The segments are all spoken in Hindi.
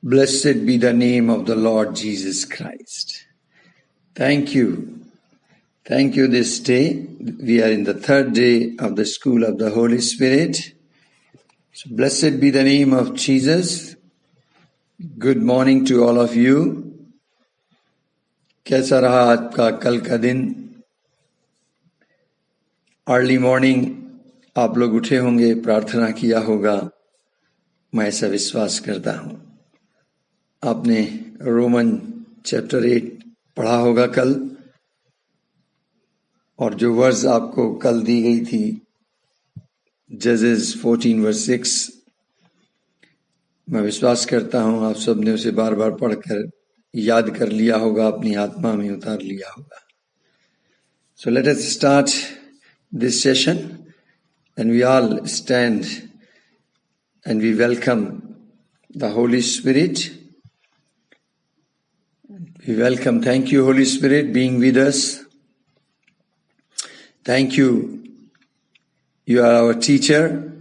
Blessed be the name of the Lord Jesus Christ. Thank you. Thank you this day. We are in the third day of the School of the Holy Spirit. So blessed be the name of Jesus. Good morning to all of you. कैसा रहा आपका कल का दिन? अर्ली मॉर्निंग आप लोग उठे होंगे, प्रार्थना किया होगा, मैं ऐसा विश्वास करता हूँ। आपने रोमन चैप्टर 8 पढ़ा होगा कल, और जो वर्स आपको कल दी गई थी जजेस 14:6, मैं विश्वास करता हूँ आप सब ने उसे बार बार पढ़कर याद कर लिया होगा, अपनी आत्मा में उतार लिया होगा। So let us start this session and we all stand and we welcome the Holy Spirit. We welcome, thank you Holy Spirit being with us. Thank you. You are our teacher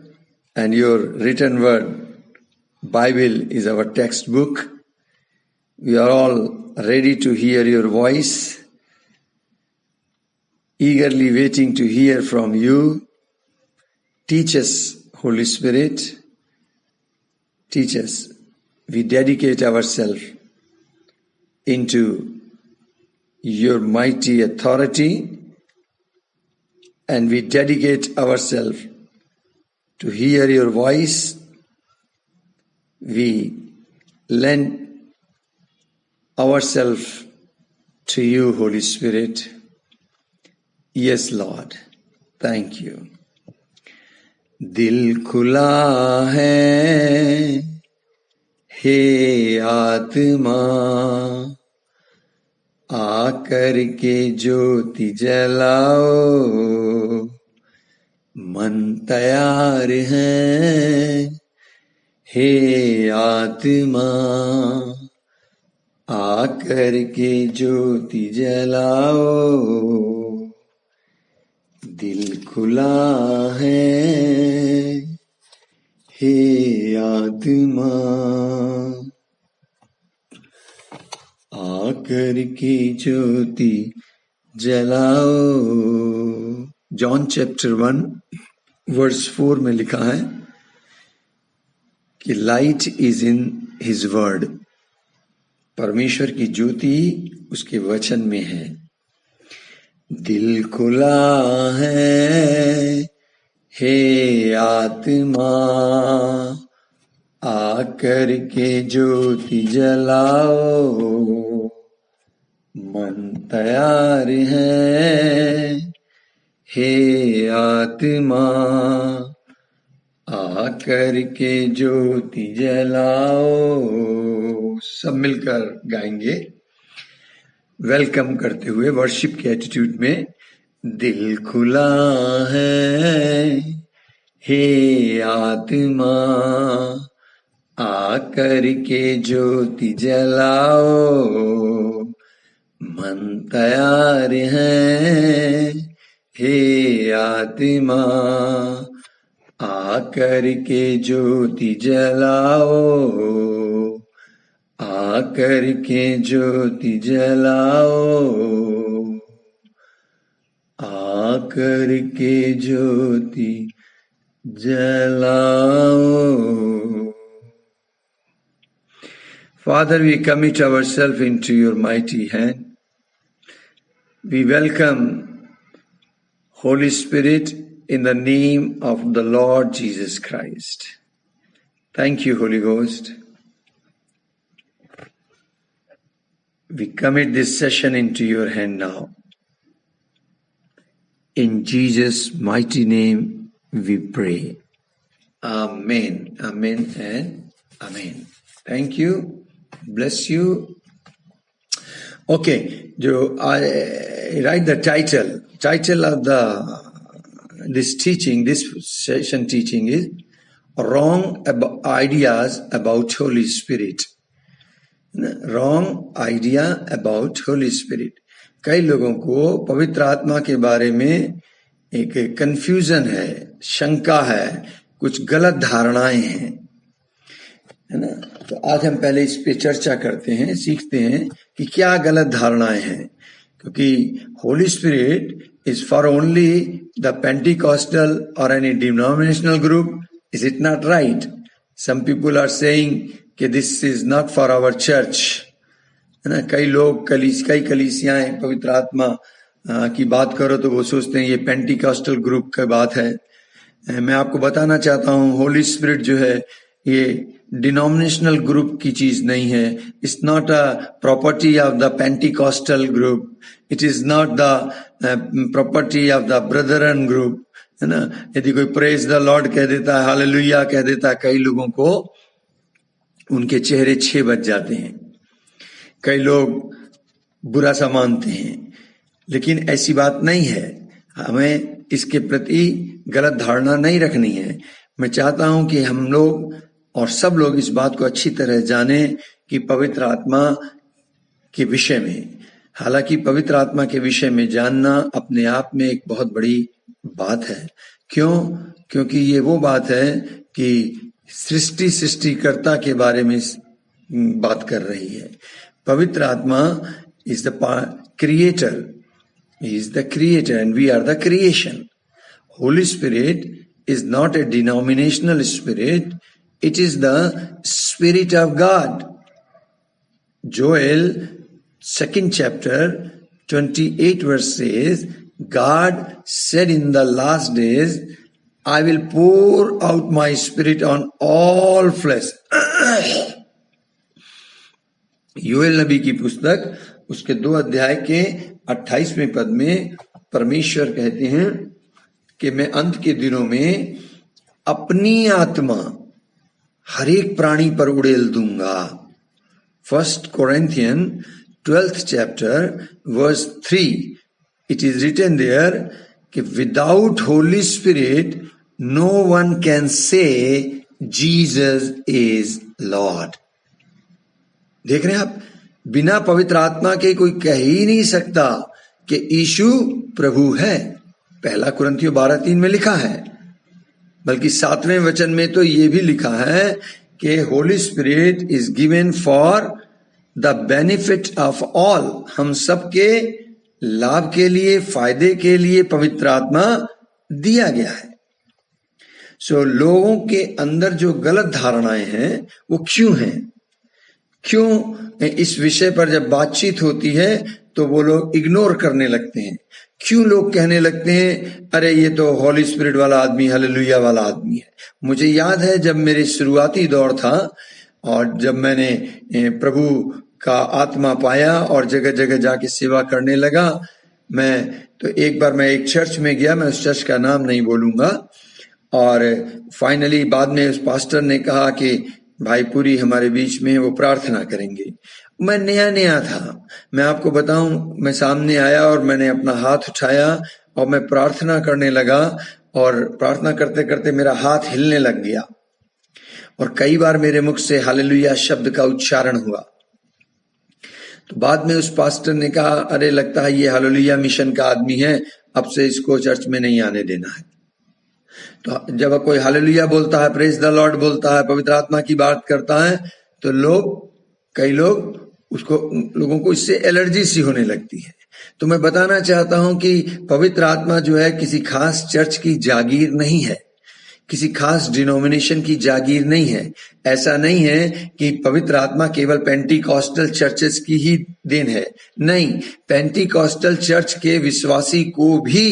and your written word, Bible, is our textbook. We are all ready to hear your voice, eagerly waiting to hear from you. Teach us, Holy Spirit. Teach us. We dedicate ourselves into your mighty authority, and we dedicate ourselves to hear your voice. We lend ourselves to you, Holy Spirit. Yes, Lord. Thank you. दिल खुला है हे आत्मा, आकर के ज्योति जलाओ, मन तैयार है हे आत्मा, आकर के ज्योति जलाओ, दिल खुला है हे आत्मा, आकर के ज्योति जलाओ। जॉन चैप्टर 1 वर्स 4 में लिखा है कि light is in his word, परमेश्वर की ज्योति उसके वचन में है। दिल खुला है हे आत्मा, आकर के ज्योति जलाओ, मन तैयार है हे आत्मा, आकर के ज्योति जलाओ। सब मिलकर गाएंगे वेलकम करते हुए वर्शिप के एटीट्यूड में। दिल खुला है हे आत्मा, आकर के ज्योति जलाओ, मन तैयार है हे आत्मा, आकर के ज्योति जलाओ, आकर के ज्योति जलाओ, आकर के ज्योति जलाओ। Father, we commit ourselves into your mighty hand. We welcome Holy Spirit in the name of the Lord Jesus Christ. Thank you, Holy Ghost. We commit this session into your hand now. In Jesus' mighty name we pray. Amen. Amen and Amen. Thank you. Bless you. Okay, I write the title of this session teaching is Wrong Ideas About Holy Spirit. Wrong idea about Holy Spirit. कई लोगों को पवित्र आत्मा के बारे में एक कंफ्यूजन है, शंका है, कुछ गलत धारणाएं हैं, है ना। तो आज हम पहले इस पे चर्चा करते हैं, सीखते हैं कि क्या गलत धारणाएं हैं, क्योंकि Holi spirit is for only the Pentecostal or any denominational group. Is it not right? Some people are saying कि this is not for our church. है ना, कई लोग कई कलीसियाएं पवित्र आत्मा की बात करो तो वो सोचते हैं ये पेंटिकॉस्टल ग्रुप की बात है। मैं आपको बताना चाहता हूँ होली स्पिरिट जो है ये डिनोमिनेशनल ग्रुप की चीज नहीं है। It's not a property of the Pentecostal group, it is not the property of the Brethren group, है ना। यदि कोई प्रेज द लॉर्ड कह देता है, हालेलुया कह देता है, कई लोगों को उनके चेहरे 6 बज जाते हैं, कई लोग बुरा सा मानते हैं, लेकिन ऐसी बात नहीं है। हमें इसके प्रति गलत धारणा नहीं रखनी है। मैं चाहता हूं कि हम लोग और सब लोग इस बात को अच्छी तरह जाने कि पवित्र आत्मा के विषय में, हालांकि पवित्र आत्मा के विषय में जानना अपने आप में एक बहुत बड़ी बात है। क्यों? क्योंकि ये वो बात है कि सृष्टिकर्ता के बारे में बात कर रही है। पवित्र आत्मा is the creator, he is the creator and we are the creation. Holy Spirit is not a denominational spirit, it is the Spirit of God. Joel 2nd chapter 28 verse says, God said in the last days, I will pour out my spirit on all flesh. योएल नबी की पुस्तक उसके 2 अध्याय के 28वें पद में परमेश्वर कहते हैं कि मैं अंत के दिनों में अपनी आत्मा हर एक प्राणी पर उड़ेल दूंगा। 1 Corinthians 12th chapter verse 3 it is written there कि without Holy Spirit no one can say Jesus is Lord. देख रहे हैं आप, बिना पवित्र आत्मा के कोई कह ही नहीं सकता कि यीशु प्रभु है। 1 कुरिन्थियों 12:3 में लिखा है, बल्कि 7वें वचन में तो ये भी लिखा है कि Holi spirit is given for the benefit of all. हम सबके लाभ के लिए, फायदे के लिए पवित्र आत्मा दिया गया है। सो लोगों के अंदर जो गलत धारणाएं हैं वो क्यों हैं? क्यों इस विषय पर जब बातचीत होती है तो वो लोग इग्नोर करने लगते हैं? क्यों लोग कहने लगते हैं अरे ये तो हॉली स्पिरिट वाला आदमी, हालेलुया वाला आदमी है? मुझे याद है जब मेरे शुरुआती दौर था और जब मैंने प्रभु का आत्मा पाया और जगह जगह जाके सेवा करने लगा, एक बार मैं एक चर्च में गया, मैं उस चर्च का नाम नहीं बोलूंगा, और फाइनली बाद में उस पास्टर ने कहा कि भाई पूरी हमारे बीच में वो प्रार्थना करेंगे। मैं नया था, मैं आपको बताऊं, मैं सामने आया और मैंने अपना हाथ उठाया और मैं प्रार्थना करने लगा, और प्रार्थना करते करते मेरा हाथ हिलने लग गया और कई बार मेरे मुख से हालेलुया शब्द का उच्चारण हुआ। तो बाद में उस पास्टर ने कहा अरे लगता है ये हालेलुया मिशन का आदमी है, अब से इसको चर्च में नहीं आने देना है। तो जब कोई हालेलुया बोलता है, प्रेज द लॉर्ड बोलता है, पवित्र आत्मा की बात करता है, तो कई लोगों को इससे एलर्जी सी होने लगती है। तो मैं बताना चाहता हूं कि पवित्र आत्मा जो है किसी खास चर्च की जागीर नहीं है, किसी खास डिनोमिनेशन की जागीर नहीं है। ऐसा नहीं है कि पवित्र आत्मा केवल पेंटिकॉस्टल चर्चेस की ही देन है, नहीं, पेंटिकॉस्टल चर्च के विश्वासी को भी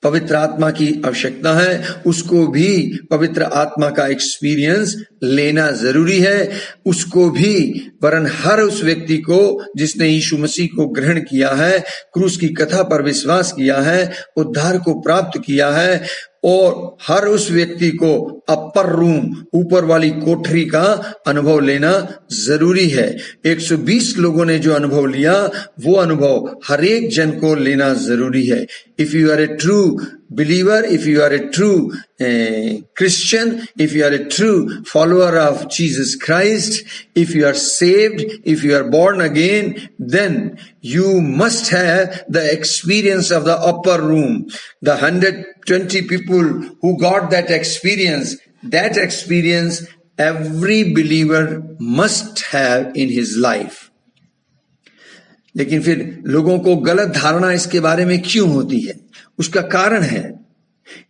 पवित्र आत्मा की आवश्यकता है, उसको भी पवित्र आत्मा का एक्सपीरियंस लेना जरूरी है, उसको भी, वरन हर उस व्यक्ति को जिसने यीशु मसीह को ग्रहण किया है, क्रूस की कथा पर विश्वास किया है, उद्धार को प्राप्त किया है, और हर उस व्यक्ति को अपर रूम, ऊपर वाली कोठरी का अनुभव लेना जरूरी है। 120 लोगों ने जो अनुभव लिया वो अनुभव हर एक जन को लेना जरूरी है। If you are a true believer, if you are a true Christian, if you are a true follower of Jesus Christ, if you are saved, if you are born again, then you must have the experience of the upper room. The 120 people who got that experience every believer must have in his life. लेकिन फिर लोगों को गलत धारणा इसके बारे में क्यों होती है? उसका कारण है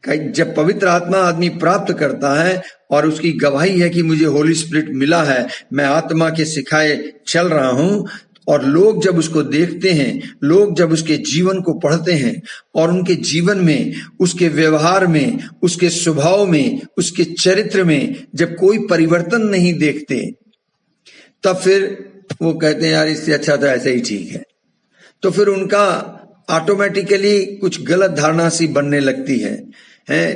कि जब पवित्र आत्मा आदमी प्राप्त करता है और उसकी गवाही है कि मुझे होली स्पिरिट मिला है, मैं आत्मा के सिखाए चल रहा हूं, और लोग जब उसको देखते हैं, लोग जब उसके जीवन को पढ़ते हैं और उनके जीवन में, उसके व्यवहार में, उसके स्वभाव में, उसके चरित्र में जब कोई परिवर्तन नहीं देखते, तब फिर वो कहते हैं यार इससे अच्छा तो ऐसे ही ठीक है। तो फिर उनका ऑटोमेटिकली कुछ गलत धारणा सी बनने लगती है।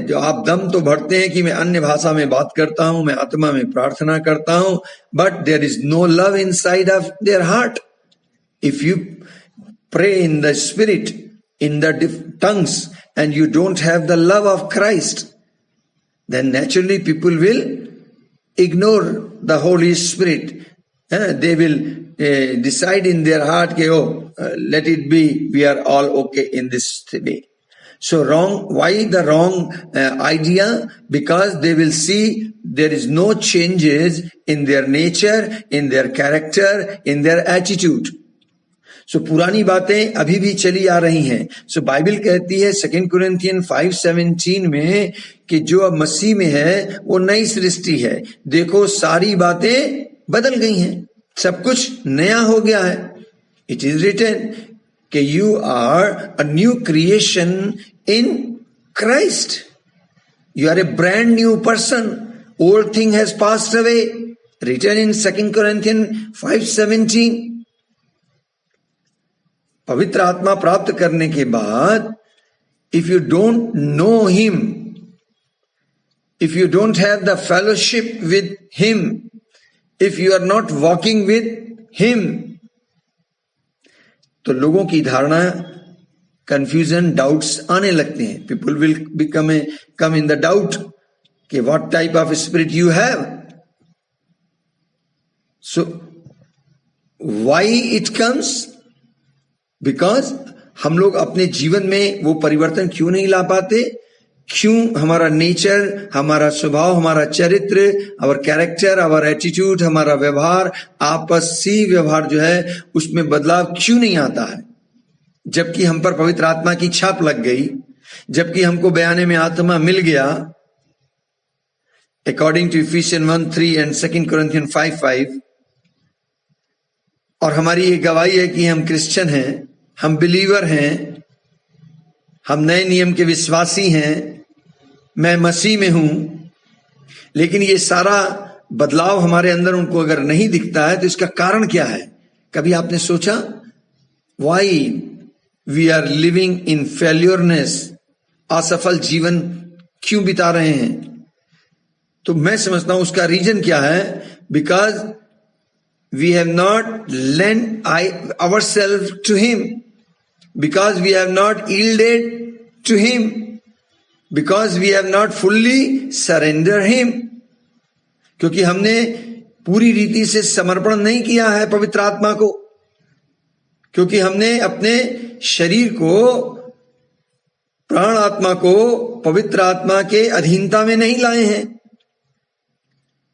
जो आप दम तो भरते हैं कि मैं अन्य भाषा में बात करता हूं, मैं आत्मा में प्रार्थना करता हूं, but there is no love inside of their heart. If you pray in the spirit, in the tongues, and you don't have the love of Christ, then naturally people will ignore the Holy Spirit. They will decide in their heart, let it be, we are all okay in this way. So wrong. Why the wrong idea? Because they will see there is no changes in their nature, in their character, in their attitude. सो पुरानी बातें अभी भी चली आ रही हैं. सो बाइबल कहती है 2 कुरिन्थियन 5:17 में कि जो अब मसीह में है वो नई सृष्टि है. देखो सारी बातें बदल गई हैं, सब कुछ नया हो गया है. इट इज रिटन कि you are a new creation in Christ. You are a brand new person. Old thing has passed away. Written in 2 Corinthian 5:17. पवित्र आत्मा प्राप्त करने के बाद, if you don't know him, if you don't have the fellowship with him, if you are not walking with him, तो लोगों की धारणा, कंफ्यूजन, डाउट्स आने लगते हैं. People will come in the doubt कि what type of spirit you have. So why it comes? Because हम लोग अपने जीवन में वो परिवर्तन क्यों नहीं ला पाते? क्यों हमारा नेचर, हमारा स्वभाव, हमारा चरित्र, आवर कैरेक्टर, आवर एटीट्यूड, हमारा व्यवहार, आपसी व्यवहार जो है उसमें बदलाव क्यों नहीं आता है? जबकि हम पर पवित्र आत्मा की छाप लग गई, जबकि हमको बयाने में आत्मा मिल गया, according to Ephesians 1:3 and 2 Corinthian 5:5. और हमारी ये गवाही है कि हम क्रिश्चियन हैं, हम बिलीवर हैं, हम नए नियम के विश्वासी हैं, मैं मसीह में हूं. लेकिन ये सारा बदलाव हमारे अंदर उनको अगर नहीं दिखता है तो इसका कारण क्या है? कभी आपने सोचा why we are living in failureness? असफल जीवन क्यों बिता रहे हैं? तो मैं समझता हूं उसका रीजन क्या है. Because we have not lent ourselves to him, because we have not yielded to him, because we have not fully surrendered him. क्योंकि हमने पूरी रीति से समर्पण नहीं किया है पवित्र आत्मा को, क्योंकि हमने अपने शरीर को, प्राण आत्मा को पवित्र आत्मा के अधीनता में नहीं लाए हैं.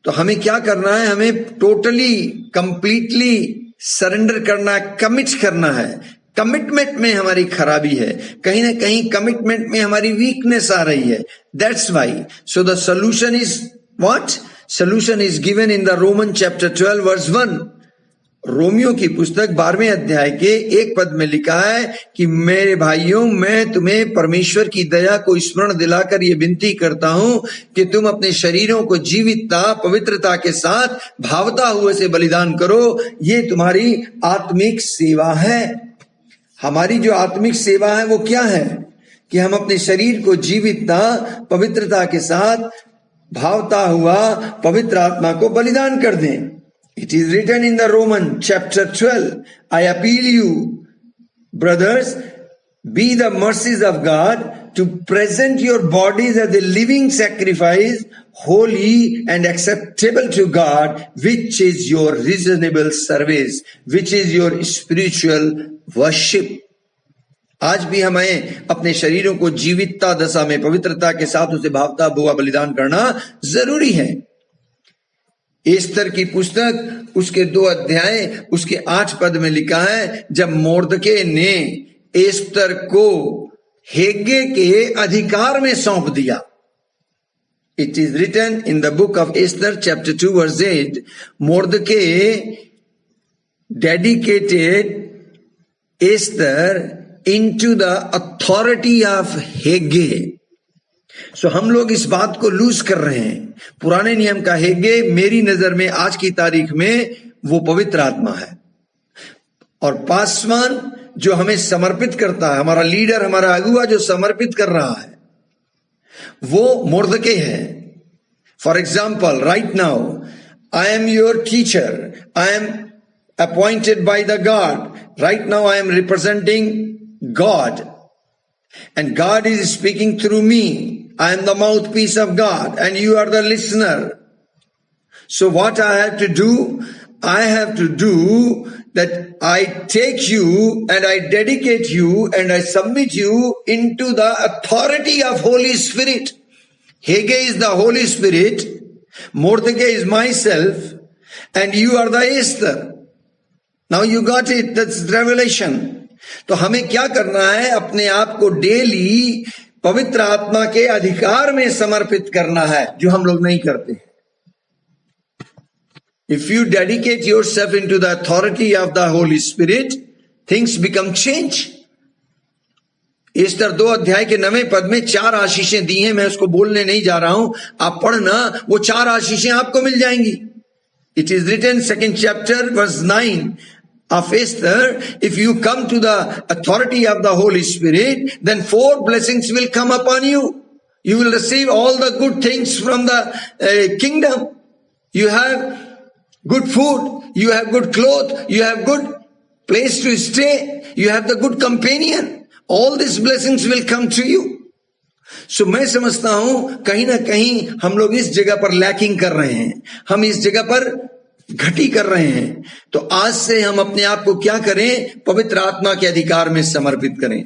तो हमें क्या करना है? हमें टोटली कंप्लीटली सरेंडर करना है, कमिट करना है. कमिटमेंट में हमारी खराबी है, कहीं ना कहीं कमिटमेंट में हमारी वीकनेस आ रही है. That's why. So the solution is what? Solution is given in the Roman chapter 12 verse 1. रोमियो की पुस्तक 12वें अध्याय के 1 पद में लिखा है कि मेरे भाइयों, मैं तुम्हें परमेश्वर की दया को स्मरण दिलाकर ये विनती करता हूं कि तुम अपने शरीरों को जीवितता, पवित्रता के साथ भावता हुए से बलिदान करो. ये तुम्हारी आत्मिक सेवा है. हमारी जो आत्मिक सेवा है वो क्या है? कि हम अपने शरीर को जीवितता, पवित्रता के साथ भावता हुआ पवित्र आत्मा को बलिदान कर दें. It is written in the Roman chapter 12, I appeal you, brothers, be the mercies of God, to present your bodies as a living sacrifice, holy and acceptable to God, which is your reasonable service, which is your spiritual worship. आज भी हमें अपने शरीरों को जीवितता दशा में पवित्रता के साथ उसे भावता हुआ बलिदान करना जरूरी है. एस्तर की पुस्तक उसके 2 अध्याय उसके 8 पद में लिखा है, जब मोर्दके ने एस्तर को हेगे के अधिकार में सौंप दिया। It is written in the book of Esther chapter 2 verse 8, Mordecai dedicated Esther into the authority of Haggai. So हम लोग इस बात को लूज कर रहे हैं। पुराने नियम का हेगे मेरी नजर में आज की तारीख में वो पवित्र आत्मा है, और पासवान जो हमें समर्पित करता है, हमारा लीडर, हमारा अगुआ जो समर्पित कर रहा है, वो मोर्दके है। For example, right now I am your teacher, I am appointed by the God, right now I am representing God and God is speaking through me. I am the mouthpiece of God and you are the listener. So what I have to do? I have to do that I take you and I dedicate you and I submit you into the authority of Holy Spirit. Haggai is the Holy Spirit, Mordecai is myself, and you are the Esther. Now you got it, that's revelation. तो हमें क्या करना है? अपने आप को डेली पवित्र आत्मा के अधिकार में समर्पित करना है, जो हम लोग नहीं करते। If you dedicate yourself into the authority of the Holy Spirit, things become change. Esther 2 अध्याय के 9वें पद में 4 आशीषें दी हैं। मैं उसको बोलने नहीं जा रहा हूं, आप पढ़ना, वो 4 आशीषें आपको मिल जाएंगी। It is written 2nd chapter verse 9 of Esther, if you come to the authority of the Holy Spirit, then 4 blessings will come upon you. You will receive all the good things from the kingdom. You have good food, you have good clothes, you have good place to stay, you have the good companion. All these blessings will come to you. So मैं समझता हूं कहीं ना कहीं हम लोग इस जगह पर लैकिंग कर रहे हैं, हम इस जगह पर घटी कर रहे हैं। तो आज से हम अपने आप को क्या करें? पवित्र आत्मा के अधिकार में समर्पित करें।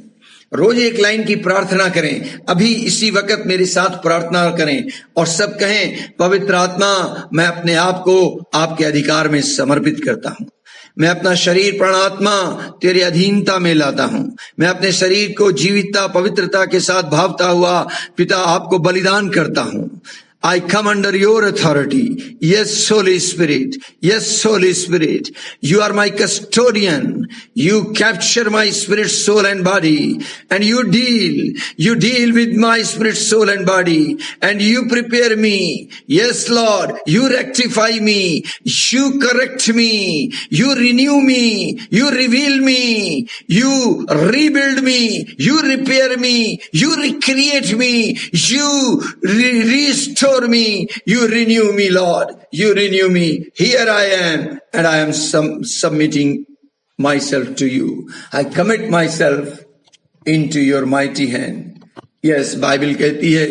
रोज 1 लाइन की प्रार्थना करें। अभी इसी वक्त मेरे साथ प्रार्थना करें और सब कहें, पवित्र आत्मा, मैं अपने आप को आपके अधिकार में समर्पित करता हूं। मैं अपना शरीर प्राणात्मा तेरे अधीनता में लाता हूं। मैं अपने शरीर को जीवितता पवित्रता के साथ भावता हुआ पिता आपको बलिदान करता हूं। I come under your authority. Yes, Holy Spirit. Yes, Holy Spirit. You are my custodian. You capture my spirit, soul and body. And you deal with my spirit, soul and body. And you prepare me. Yes, Lord. You rectify me. You correct me. You renew me. You reveal me. You rebuild me. You repair me. You recreate me. You restore me, you renew me, Lord, you renew me. Here I am, and I am submitting myself to you. I commit myself into your mighty hand. Yes, Bible कहती है,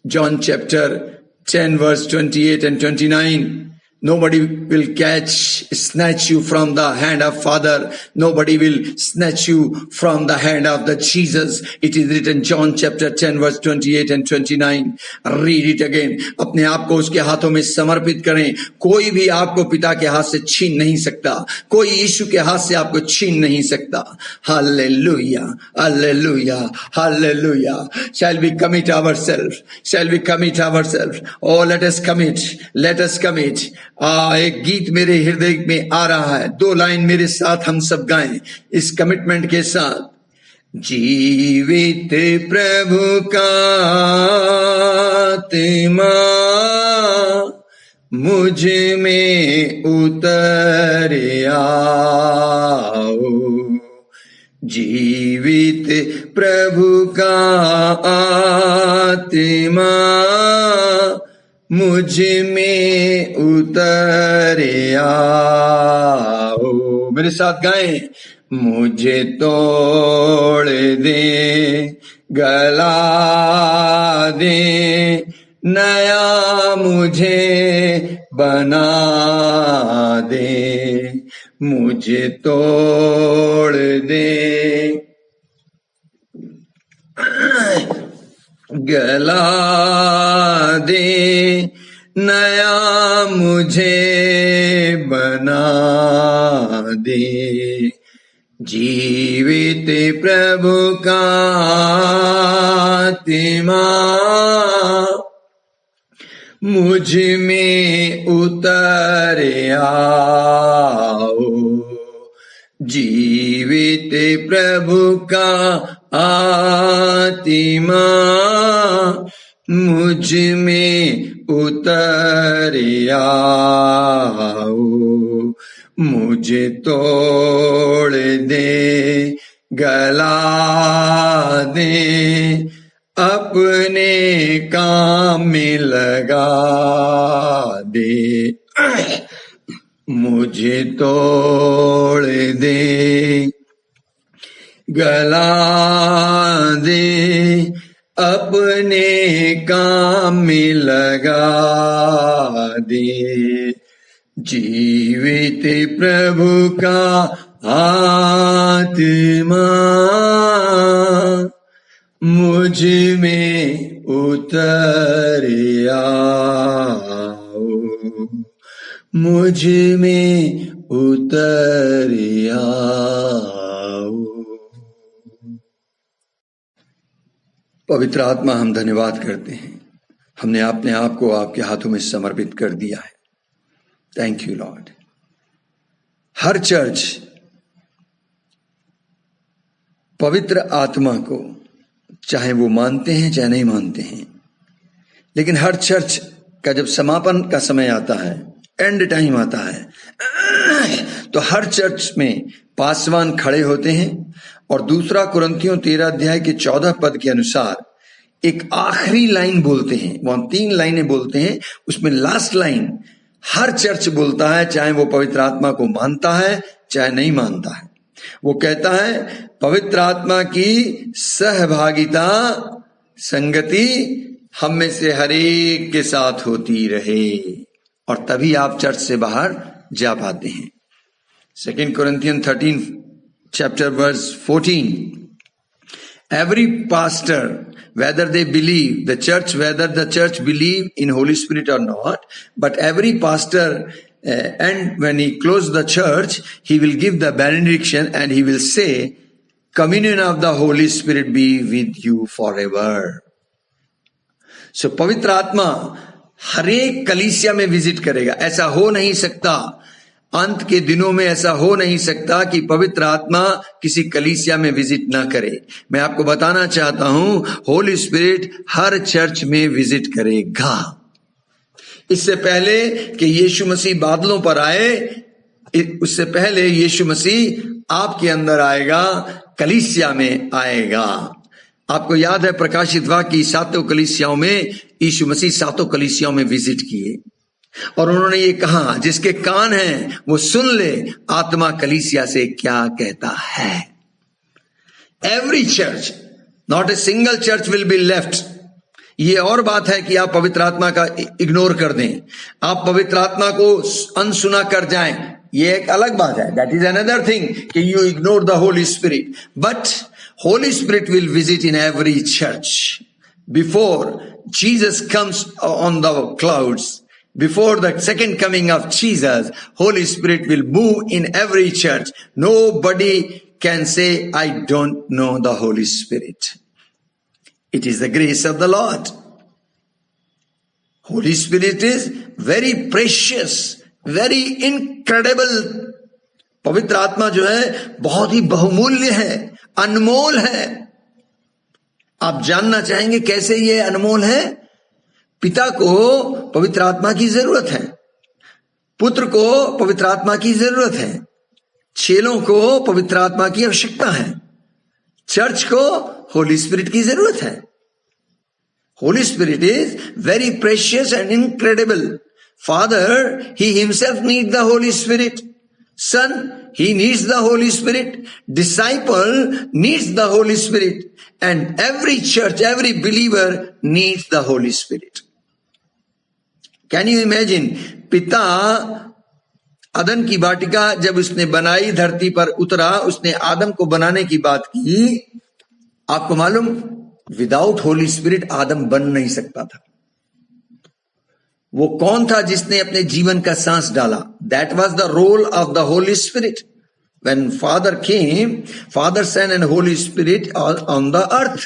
John chapter 10 verse 28 and 29, nobody will snatch you from the hand of Father. Nobody will snatch you from the hand of the Jesus. It is written John chapter 10 verse 28 and 29. Read it again. अपने आप को उसके हाथों में समर्पित करें। कोई भी आपको पिता के हाथ से छीन नहीं सकता। कोई यीशु के हाथ से आपको छीन नहीं सकता। Hallelujah, hallelujah, hallelujah. Shall we commit ourselves? Shall we commit ourselves? Oh, let us commit. Let us commit. एक गीत मेरे हृदय में आ रहा है, 2 लाइन मेरे साथ हम सब गाएं इस कमिटमेंट के साथ। जीवित प्रभु का आत्मा मुझ में उतर आओ, जीवित प्रभु का आत्मा मुझ में उतर आओ। मेरे साथ गाएं। मुझे तोड़ दे, गला दे, नया मुझे बना दे। मुझे तोड़ दे, गला दे, नया मुझे बना दे, जीवित प्रभु का आत्मा मुझ में उतर आओ, जीवित प्रभु का आत्मा मुझ में उतर आओ, मुझे तोड़ दे, गला दे, अपने काम में लगा दे, मुझे तोड़ दे, गला दे, अपने काम में लगा दे, जीवित प्रभु का आत्मा मुझ में उतर आओ, मुझ में उतर आओ। पवित्र आत्मा, हम धन्यवाद करते हैं, हमने अपने आप को आपके हाथों में समर्पित कर दिया है। Thank you Lord. Her church पवित्र आत्मा को, चाहे वो मानते हैं चाहे नहीं मानते हैं, लेकिन हर चर्च का जब समापन का समय आता है, एंड टाइम आता है, तो हर चर्च में पासवान खड़े होते हैं और 2 कुरिन्थियों 13 अध्याय के 14 पद के अनुसार एक आखिरी लाइन बोलते हैं। वहां 3 लाइनें बोलते हैं, उसमें लास्ट लाइन हर चर्च बोलता है, चाहे वो पवित्र आत्मा को मानता है चाहे नहीं मानता है। वो कहता है पवित्र आत्मा की सहभागिता, संगति हम में से हर एक के साथ होती रहे, और तभी आप चर्च से बाहर जा पाते हैं। 2 Corinthians 13 chapter verse 14, every pastor, whether they believe the church, whether the church believe in Holy Spirit or not, but every pastor and when he close the church, he will give the benediction and he will say, communion of the Holy Spirit be with you forever. So पवित्र आत्मा हर एक कलीसिया में विजिट करेगा। ऐसा हो नहीं सकता, अंत के दिनों में ऐसा हो नहीं सकता कि पवित्र आत्मा किसी कलीसिया में विजिट ना करे। मैं आपको बताना चाहता हूं, होली स्पिरिट हर चर्च में विजिट करेगा। इससे पहले कि यीशु मसीह बादलों पर आए, उससे पहले यीशु मसीह आपके अंदर आएगा, कलीसिया में आएगा। आपको याद है प्रकाशित वाक्य की 7 कलीसियाओं में यीशु मसीह 7 कलीसियाओं में विजिट किए और उन्होंने ये कहा, जिसके कान हैं वो सुन ले, आत्मा कलीसिया से क्या कहता है। Every church, not a single church will be left. ये और बात है कि आप पवित्र आत्मा का इग्नोर कर दें, आप पवित्र आत्मा को अनसुना कर जाएं, ये एक अलग बात है। दैट इज अनदर थिंग कि you ignore the Holi spirit. But Holi spirit will visit in every church before Jesus comes on the clouds. Before the second coming of Jesus, Holy Spirit will move in every church. Nobody can say, I don't know the Holy Spirit. It is the grace of the Lord. Holy Spirit is very precious, very incredible. पवित्र आत्मा जो है बहुत ही बहुमूल्य है, अनमोल है। आप जानना चाहेंगे कैसे ये अनमोल है? पिता को पवित्र आत्मा की जरूरत है, पुत्र को पवित्र आत्मा की जरूरत है, चेलों को पवित्र आत्मा की आवश्यकता है, चर्च को होली स्पिरिट की जरूरत है। Holy spirit is very precious and incredible. Father, he himself need the Holi spirit. Son, he needs the Holy Spirit. Disciple needs the Holy Spirit. And every church, every believer needs the Holy Spirit. Can you imagine? पिता अदन की वाटिका जब उसने बनाई, धरती पर उतरा, उसने आदम को बनाने की बात की। आपको मालूम, विदाउट होली स्पिरिट आदम बन नहीं सकता था। वो कौन था जिसने अपने जीवन का सांस डाला? That was the role of the Holi spirit. When Father came, Father, Son and Holy Spirit are on the earth.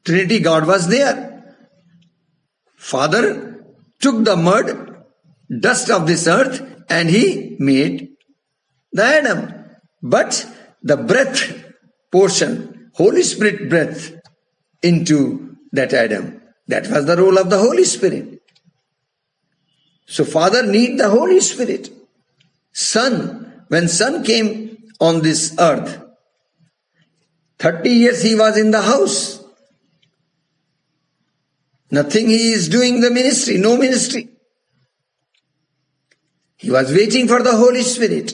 Trinity God was there. Father took the mud, dust of this earth, and he made the Adam. But the breath portion, Holy Spirit breath into that Adam. That was the role of the Holy Spirit. So Father need the Holy Spirit. Son, when Son came on this earth, 30 years he was in the house. Nothing he is doing the ministry, no ministry. He was waiting for the Holy Spirit.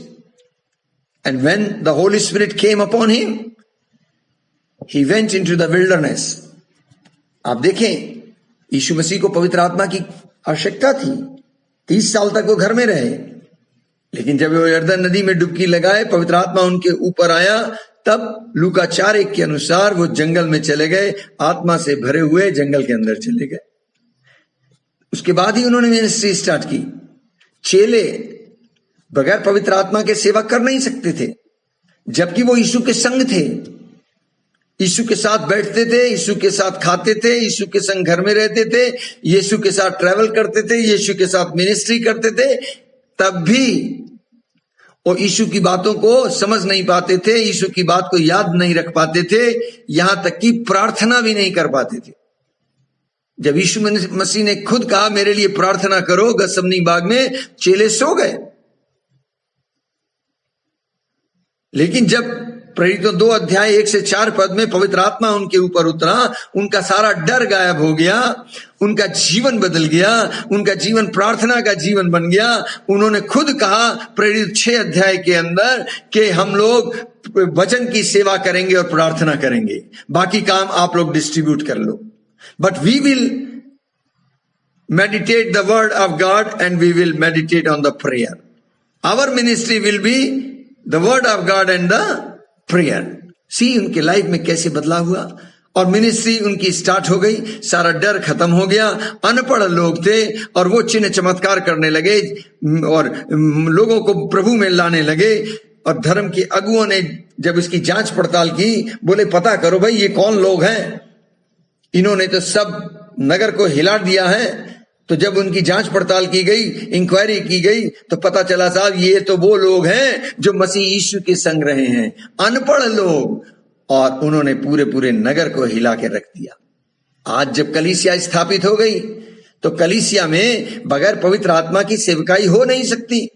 And when the Holy Spirit came upon him, he went into the wilderness. आप देखें, यीशु मसीह को पवित्र आत्मा की आवश्यकता थी. 30 साल तक वो घर में रहे, लेकिन जब वो यर्दन नदी में डुबकी लगाए, पवित्र आत्मा उनके ऊपर आया, तब लूका 4:1 के अनुसार वो जंगल में चले गए, आत्मा से भरे हुए जंगल के अंदर चले गए. उसके बाद ही उन्होंने मिनिस्ट्री स्टार्ट की. चेले बगैर पवित्र आत्मा के सेवा कर नहीं सकते थे, जबकि वो यीशु के संग थे, यीशु के साथ बैठते थे, यीशु के साथ खाते थे, यीशु के संग घर में रहते थे, यीशु के साथ ट्रैवल करते थे, यीशु के साथ मिनिस्ट्री करते थे. तब भी वो यीशु की बातों को समझ नहीं पाते थे, यीशु की बात को याद नहीं रख पाते थे, यहां तक कि प्रार्थना भी नहीं कर पाते थे. जब यीशु मसीह ने खुद कहा मेरे लिए प्रार्थना करो गतसमनी बाग में, चेले सो गए. लेकिन जब प्रेरितों 2:1-4 में पवित्र आत्मा उनके ऊपर उतरा, उनका सारा डर गायब हो गया, उनका जीवन बदल गया, उनका जीवन प्रार्थना का जीवन बन गया. उन्होंने खुद कहा प्रेरित 6 के अंदर कि हम लोग वचन की सेवा करेंगे और प्रार्थना करेंगे, बाकी काम आप लोग डिस्ट्रीब्यूट कर लो. But we will meditate the word of God and we will meditate on the prayer. Our ministry will be the word of God and the prayer. See उनके लाइफ में कैसे बदलाव हुआ और मिनिस्ट्री उनकी स्टार्ट हो गई. सारा डर खत्म हो गया. अनपढ़ लोग थे और वो चिन्ह चमत्कार करने लगे और लोगों को प्रभु में लाने लगे. और धर्म के अगुओं ने जब इसकी जांच पड़ताल की, बोले पता करो भाई ये कौन लोग हैं, इन्होंने तो सब नगर को हिला दिया है. तो जब उनकी जांच पड़ताल की गई, इंक्वायरी की गई, तो पता चला साहब ये तो वो लोग हैं जो मसीह यीशु के संग रहे हैं, अनपढ़ लोग. और उन्होंने पूरे पूरे नगर को हिला के रख दिया. आज जब कलीसिया स्थापित हो गई, तो कलीसिया में बगैर पवित्र आत्मा की सेवकाई हो नहीं सकती,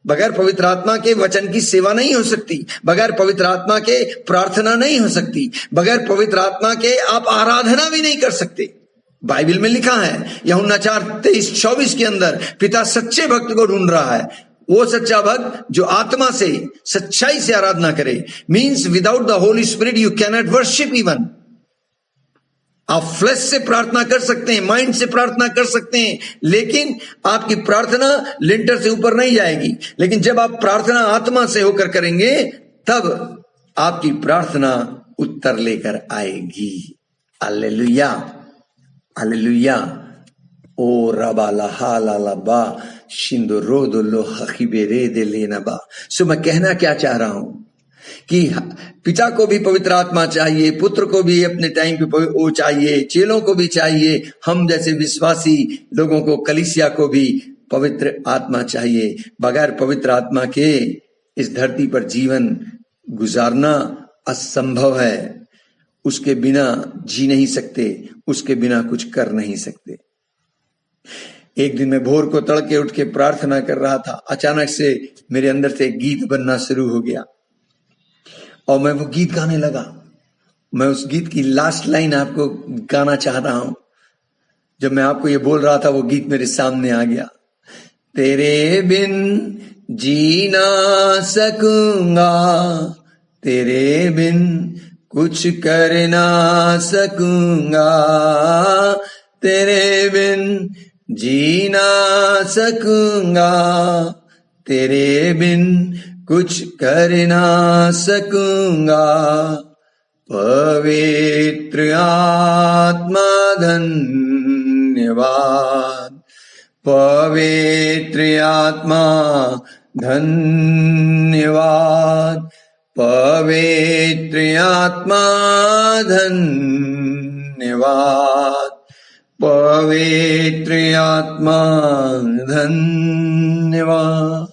बगैर पवित्र आत्मा के वचन की सेवा नहीं हो सकती, बगैर पवित्र आत्मा के प्रार्थना नहीं हो सकती, बगैर पवित्र आत्मा के आप आराधना भी नहीं कर सकते. बाइबल में लिखा है यूहन्ना 4:23-24 के अंदर, पिता सच्चे भक्त को ढूंढ रहा है, वो सच्चा भक्त जो आत्मा से सच्चाई से आराधना करे. Means without the Holi spirit you cannot worship even. आप फ्लैश से प्रार्थना कर सकते हैं, माइंड से प्रार्थना कर सकते हैं, लेकिन आपकी प्रार्थना लिंटर से ऊपर नहीं जाएगी. लेकिन जब आप प्रार्थना आत्मा से होकर करेंगे, तब आपकी प्रार्थना उत्तर लेकर आएगी. Hallelujah, hallelujah. ओ रबा लहा लाबा शिंदो रोदो लो हखिबेरे दे लेनबा. सो मैं कहना क्या चाह रहा हूं कि पिता को भी पवित्र आत्मा चाहिए, पुत्र को भी अपने टाइम पे वो चाहिए, चेलों को भी चाहिए, हम जैसे विश्वासी लोगों को, कलीसिया को भी पवित्र आत्मा चाहिए. बगैर पवित्र आत्मा के इस धरती पर जीवन गुजारना असंभव है. उसके बिना जी नहीं सकते, उसके बिना कुछ कर नहीं सकते. एक दिन मैं भोर को तड़के उठ के प्रार्थना कर रहा था, अचानक से मेरे अंदर से एक गीत बनना शुरू हो गया और मैं वो गीत गाने लगा. मैं उस गीत की लास्ट लाइन आपको गाना चाह रहा हूं. जब मैं आपको ये बोल रहा था, वो गीत मेरे सामने आ गया. तेरे बिन जी ना सकूंगा, तेरे बिन कुछ कर ना सकूंगा, तेरे बिन जी ना सकूंगा, तेरे बिन कुछ कर ना सकूंगा. पवित्र आत्मा धन्यवाद, पवित्र आत्मा धन्यवाद, पवित्र आत्मा धन्यवाद, पवित्र आत्मा धन्यवाद.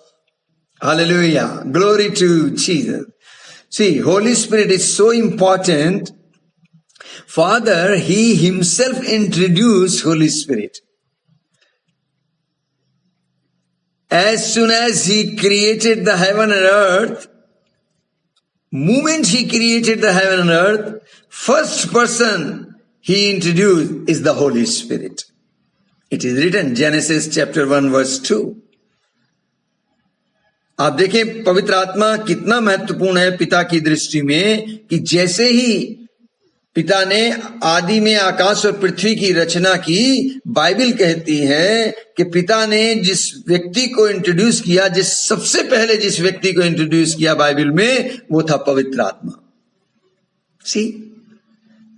Hallelujah. Glory to Jesus. See, Holy Spirit is so important. Father, He Himself introduced Holy Spirit. As soon as He created the heaven and earth, moment He created the heaven and earth, first person He introduced is the Holy Spirit. It is written, Genesis chapter 1 verse 2. आप देखें पवित्र आत्मा कितना महत्वपूर्ण है पिता की दृष्टि में, कि जैसे ही पिता ने आदि में आकाश और पृथ्वी की रचना की, बाइबल कहती है कि पिता ने जिस व्यक्ति को इंट्रोड्यूस किया, सबसे पहले जिस व्यक्ति को इंट्रोड्यूस किया बाइबल में, वो था पवित्र आत्मा. सी,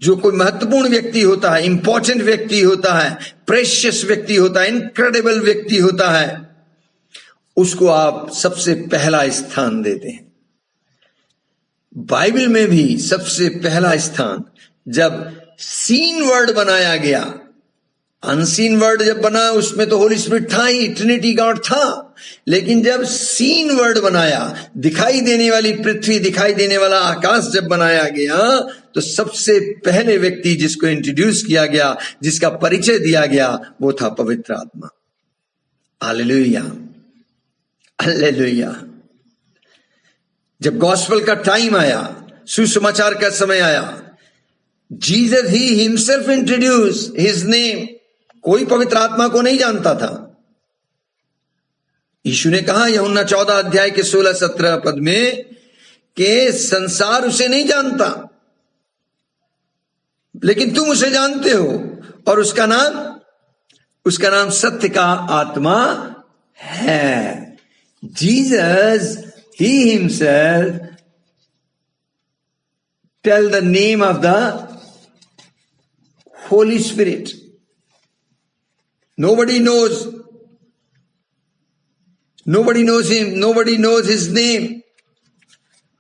जो कोई महत्वपूर्ण व्यक्ति होता है, इंपॉर्टेंट व्यक्ति होता है, प्रेशियस व्यक्ति होता है, इनक्रेडिबल व्यक्ति होता है, उसको आप सबसे पहला स्थान देते हैं. बाइबल में भी सबसे पहला स्थान जब सीन वर्ड बनाया गया, अनसीन वर्ड जब बना उसमें तो होली स्पिरिट था ही, ट्रिनिटी गॉड था, लेकिन जब सीन वर्ड बनाया, दिखाई देने वाली पृथ्वी, दिखाई देने वाला आकाश जब बनाया गया, तो सबसे पहले व्यक्ति जिसको इंट्रोड्यूस किया गया, जिसका परिचय दिया गया, वो था पवित्र आत्मा. Hallelujah, hallelujah. जब गॉस्पेल का टाइम आया, सुसमाचार का समय आया, Jesus he himself introduce his name. कोई पवित्र आत्मा को नहीं जानता था. यीशु ने कहा यूहन्ना 14 अध्याय के 16-17 पद में कि संसार उसे नहीं जानता, लेकिन तुम उसे जानते हो, और उसका नाम सत्य का आत्मा है. Jesus, He Himself tell the name of the Holy Spirit. Nobody knows Him, nobody knows His name.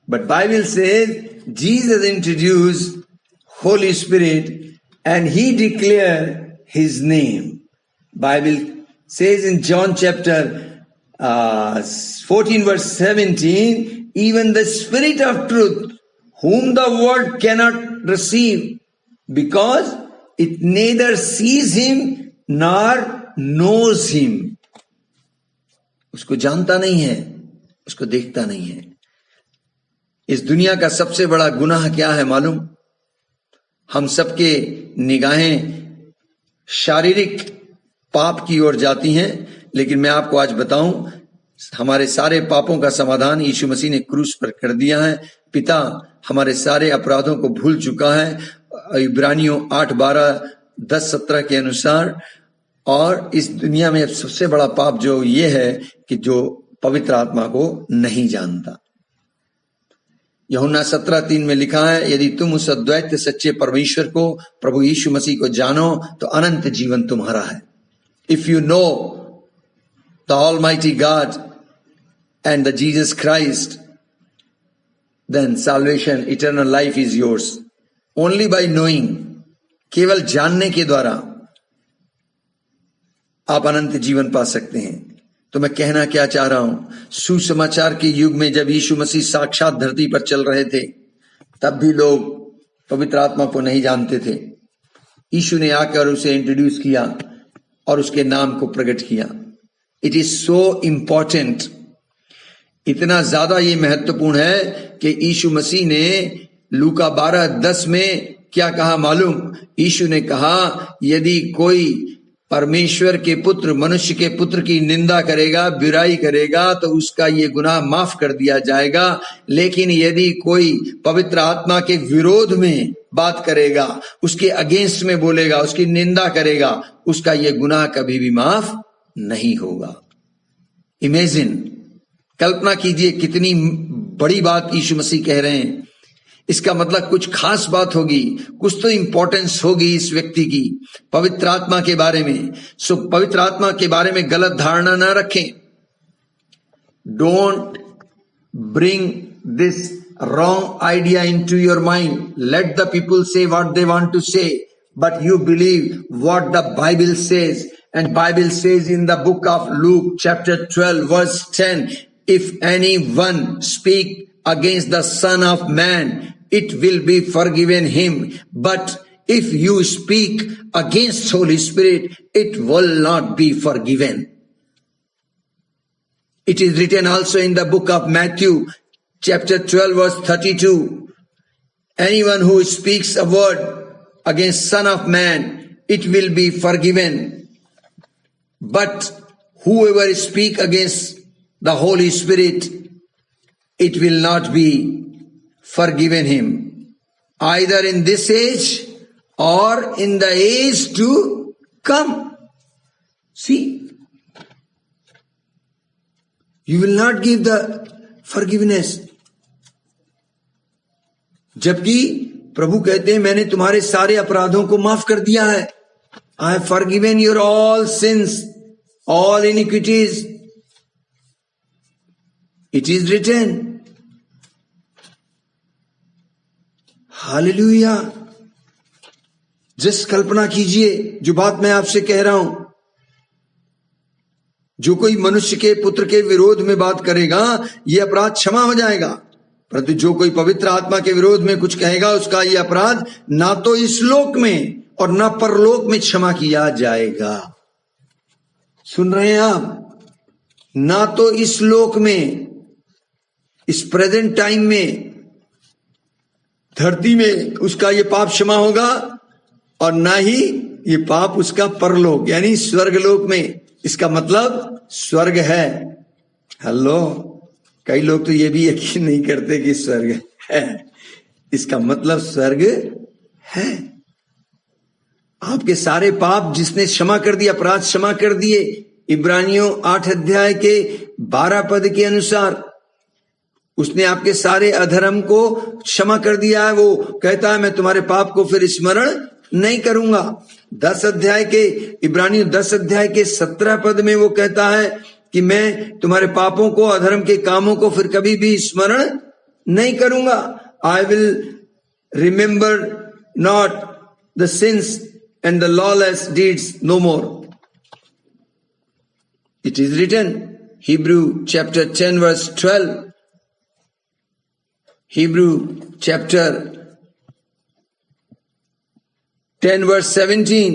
But Bible says Jesus introduced Holy Spirit and He declared His name. Bible says in John chapter 14 verse 17, even the Spirit of truth, whom the world cannot receive, because it neither sees Him nor knows Him. उसको जानता नहीं है, उसको देखता नहीं है. इस दुनिया का सबसे बड़ा गुनाह क्या है मालूम? हम सबके निगाहें शारीरिक पाप की ओर जाती हैं, लेकिन मैं आपको आज बताऊं, हमारे सारे पापों का समाधान यीशु मसीह ने क्रूस पर कर दिया है. पिता हमारे सारे अपराधों को भूल चुका है, इब्रानियों 8:12-10-17 के अनुसार. और इस दुनिया में सबसे बड़ा पाप जो ये है कि जो पवित्र आत्मा को नहीं जानता. यूहन्ना 17:3 में लिखा है, यदि तुम उस अद्वैत सच्चे परमेश्वर को, प्रभु यीशु मसीह को जानो, तो अनंत जीवन तुम्हारा है. If you know the Almighty God and the Jesus Christ, then salvation, eternal life is yours. Only by knowing, केवल जानने के द्वारा आप अनंत जीवन पा सकते हैं. तो मैं कहना क्या चाह रहा हूं, सुसमाचार के युग में जब यीशु मसीह साक्षात धरती पर चल रहे थे, तब भी लोग पवित्र आत्मा को नहीं जानते थे. यीशु ने आकर उसे इंट्रोड्यूस किया और उसके नाम को प्रकट किया. इट इज सो इंपॉर्टेंट, इतना ज्यादा ये महत्वपूर्ण है कि यीशु मसीह ने लूका 12:10 में क्या कहा मालूम? यीशु ने कहा, यदि कोई परमेश्वर के पुत्र, मनुष्य के पुत्र की निंदा करेगा, बुराई करेगा, तो उसका ये गुनाह माफ कर दिया जाएगा. लेकिन यदि कोई पवित्र आत्मा के विरोध में बात करेगा, उसके अगेंस्ट में बोलेगा, उसकी निंदा करेगा, उसका ये गुनाह कभी भी माफ नहीं होगा. इमेजिन, कल्पना कीजिए कितनी बड़ी बात यीशु मसीह कह रहे हैं. इसका मतलब कुछ खास बात होगी, कुछ तो इंपॉर्टेंस होगी इस व्यक्ति की पवित्र आत्मा के बारे में। सो पवित्र आत्मा के बारे में गलत धारणा ना रखें। Don't bring this wrong idea into your mind. Let the people say what they want to say, but you believe what the Bible says. And Bible says in the book of Luke chapter 12 verse 10, if anyone speak against the Son of Man, it will be forgiven him. But if you speak against Holy Spirit, it will not be forgiven. It is written also in the book of Matthew chapter 12 verse 32, anyone who speaks a word against Son of Man, it will be forgiven. But whoever speak against the Holy Spirit, it will not be forgiven him, either in this age or in the age to come. See, you will not give the forgiveness. जबकि प्रभु कहते हैं मैंने तुम्हारे सारे अपराधों को माफ कर दिया है. I have forgiven your all sins, all iniquities. It is written. Hallelujah. Just कल्पना कीजिए जो बात मैं आपसे कह रहा हूं. जो कोई मनुष्य के पुत्र के विरोध में बात करेगा यह अपराध क्षमा हो जाएगा, परंतु जो कोई पवित्र आत्मा के विरोध में कुछ कहेगा उसका यह अपराध ना तो इस लोक में और ना परलोक में क्षमा किया जाएगा. सुन रहे हैं आप? ना तो इस लोक में, इस प्रेजेंट टाइम में, धरती में उसका ये पाप क्षमा होगा और ना ही ये पाप उसका परलोक यानी स्वर्गलोक में. इसका मतलब स्वर्ग है. हेलो, कई लोग तो ये भी यकीन नहीं करते कि स्वर्ग है. इसका मतलब स्वर्ग है. आपके सारे पाप जिसने क्षमा कर दिया, अपराध क्षमा कर दिए. इब्रानियों 8 अध्याय के 12 पद के अनुसार उसने आपके सारे अधर्म को क्षमा कर दिया है. वो कहता है मैं तुम्हारे पाप को फिर स्मरण नहीं करूंगा. 10 अध्याय के इब्रानियों 10 अध्याय के 17 पद में वो कहता है कि मैं तुम्हारे पापों को, अधर्म के कामों को फिर कभी भी स्मरण नहीं करूंगा. I will remember not the sins and the lawless deeds no more. It is written. Hebrew chapter 10 verse 12. Hebrew chapter 10 verse 17.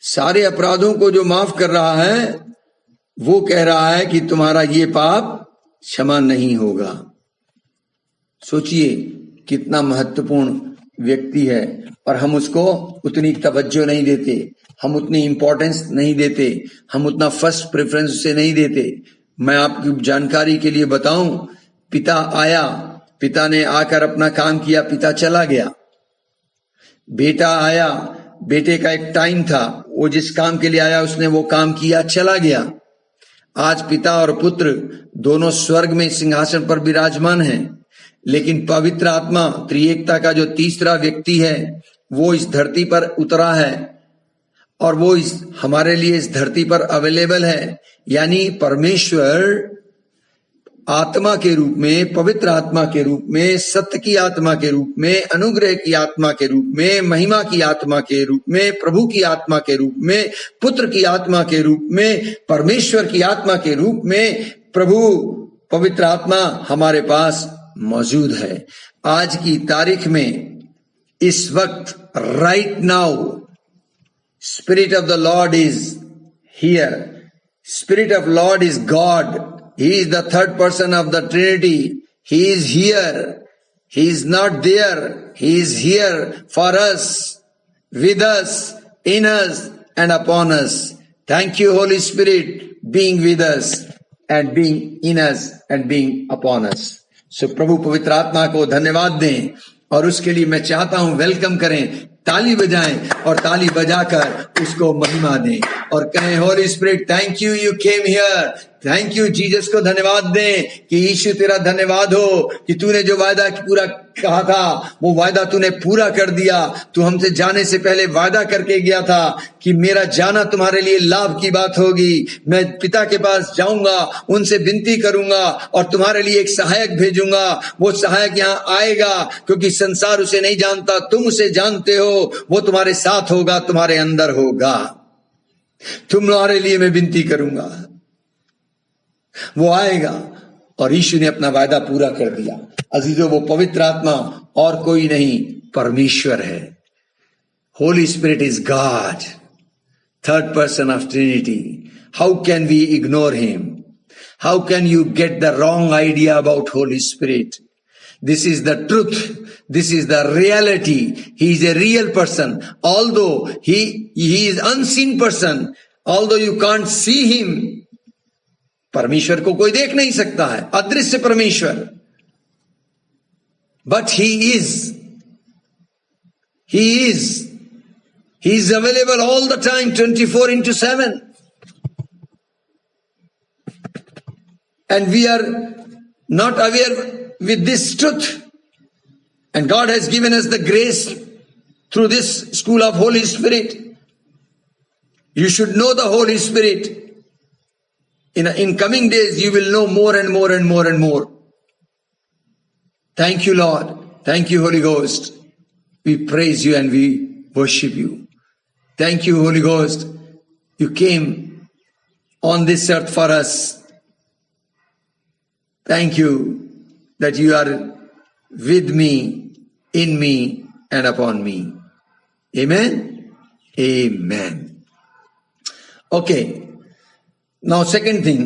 सारे अपराधों को जो माफ कर रहा है वो कह रहा है कि तुम्हारा ये पाप क्षमा नहीं होगा. सोचिए कितना महत्वपूर्ण व्यक्ति है और हम उसको उतनी तवज्जो नहीं देते, हम उतनी इंपॉर्टेंस नहीं देते, हम उतना फर्स्ट प्रेफरेंस उसे नहीं देते. मैं आपकी जानकारी के लिए बताऊं, पिता आया, पिता ने आकर अपना काम किया, पिता चला गया. बेटा आया, बेटे का एक टाइम था, वो जिस काम के लिए आया उसने वो काम किया, चला गया. आज पिता और पुत्र दोनों स्वर्ग में सिंहासन पर विराजमान हैं, लेकिन पवित्र आत्मा त्रिएकता का जो तीसरा व्यक्ति है वो इस धरती पर उतरा है और वो हमारे लिए इस धरती पर अवेलेबल है. यानी परमेश्वर आत्मा के रूप में, पवित्र आत्मा के रूप में, सत्य की आत्मा के रूप में, अनुग्रह की आत्मा के रूप में, महिमा की आत्मा के रूप में, प्रभु की आत्मा के रूप में, पुत्र की आत्मा के रूप में, परमेश्वर की आत्मा के रूप में प्रभु पवित्र आत्मा हमारे पास मौजूद है. आज की तारीख में, इस वक्त, right now, spirit of the Lord is here. Spirit of Lord is God. He is the third person of the Trinity. He is here. He is not there. He is here for us, with us, in us, and upon us. Thank you, Holy Spirit, being with us and being in us and being upon us. So, प्रभु पवित्र आत्मा को धन्यवाद दें और उसके लिए मैं चाहता हूं वेलकम करें ताली बजाएं और ताली बजाकर उसको महिमा दें और कहें, Holi spirit thank you, you came here. Thank you Jesus को धन्यवाद दें कि यीशु तेरा धन्यवाद हो कि तूने जो वायदा पूरा कहा था वो वायदा तूने पूरा कर दिया। तू हमसे जाने से पहले वायदा करके गया था कि मेरा जाना तुम्हारे लिए लाभ की बात होगी। मैं पिता के पास जाऊंगा, उनसे विनती करूंगा और तुम्हारे लिए एक सहायक भेजूंगा। वो सहायक यहाँ आएगा क्योंकि संसार उसे नहीं जानता, तुम उसे जानते हो। वो तुम्हारे साथ होगा, तुम्हारे अंदर होगा। तुम्हारे लिए मैं विनती करूंगा। वो आएगा और यीशु ने अपना वायदा पूरा कर दिया। अजीजों, वो पवित्र आत्मा और कोई नहीं, परमेश्वर है। Holy spirit is God, third person of trinity. How can we ignore him? How can you get the wrong idea about holy spirit? This is the truth. This is the reality. He is a real person. Although he is unseen person, although you can't see him. परमेश्वर को कोई देख नहीं सकता है, अदृश्य परमेश्वर। But he is available all the time, 24/7. And we are not aware with this truth. And God has given us the grace through this school of Holy Spirit. You should know the Holy Spirit. In coming days, you will know more and more and more and more. Thank you, Lord. Thank you, Holy Ghost. We praise you and we worship you. Thank you, Holy Ghost. You came on this earth for us. Thank you that you are with me, in me, and upon me. Amen? Amen. Okay. Now, second thing,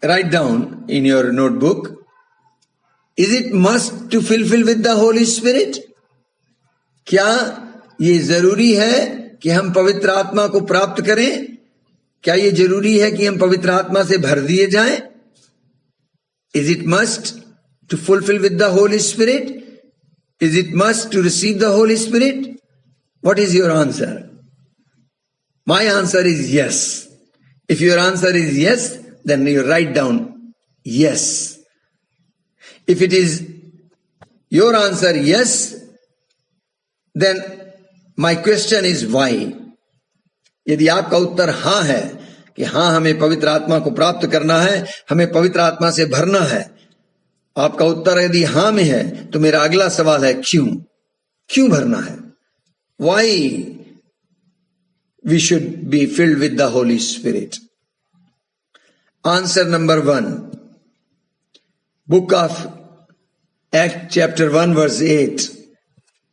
write down in your notebook, is it must to fulfill with the Holy Spirit? क्या ये जरूरी है कि हम पवित्र आत्मा को प्राप्त करें? क्या ये जरूरी है कि हम पवित्र आत्मा से भर दिए जाएं? Is it must to fulfill with the Holy Spirit? Is it must to receive the Holy Spirit? What is your answer? My answer is yes. If your answer is yes, then you write down yes. If it is your answer yes, then my question is why? यदि आपका उत्तर हाँ है कि हाँ हमें पवित्र आत्मा को प्राप्त करना है, हमें पवित्र आत्मा से भरना है, आपका उत्तर यदि हाँ में है तो मेरा अगला सवाल है क्यों भरना है? Why we should be filled with the Holy Spirit? Answer number 1. Book of Acts chapter 1 verse 8.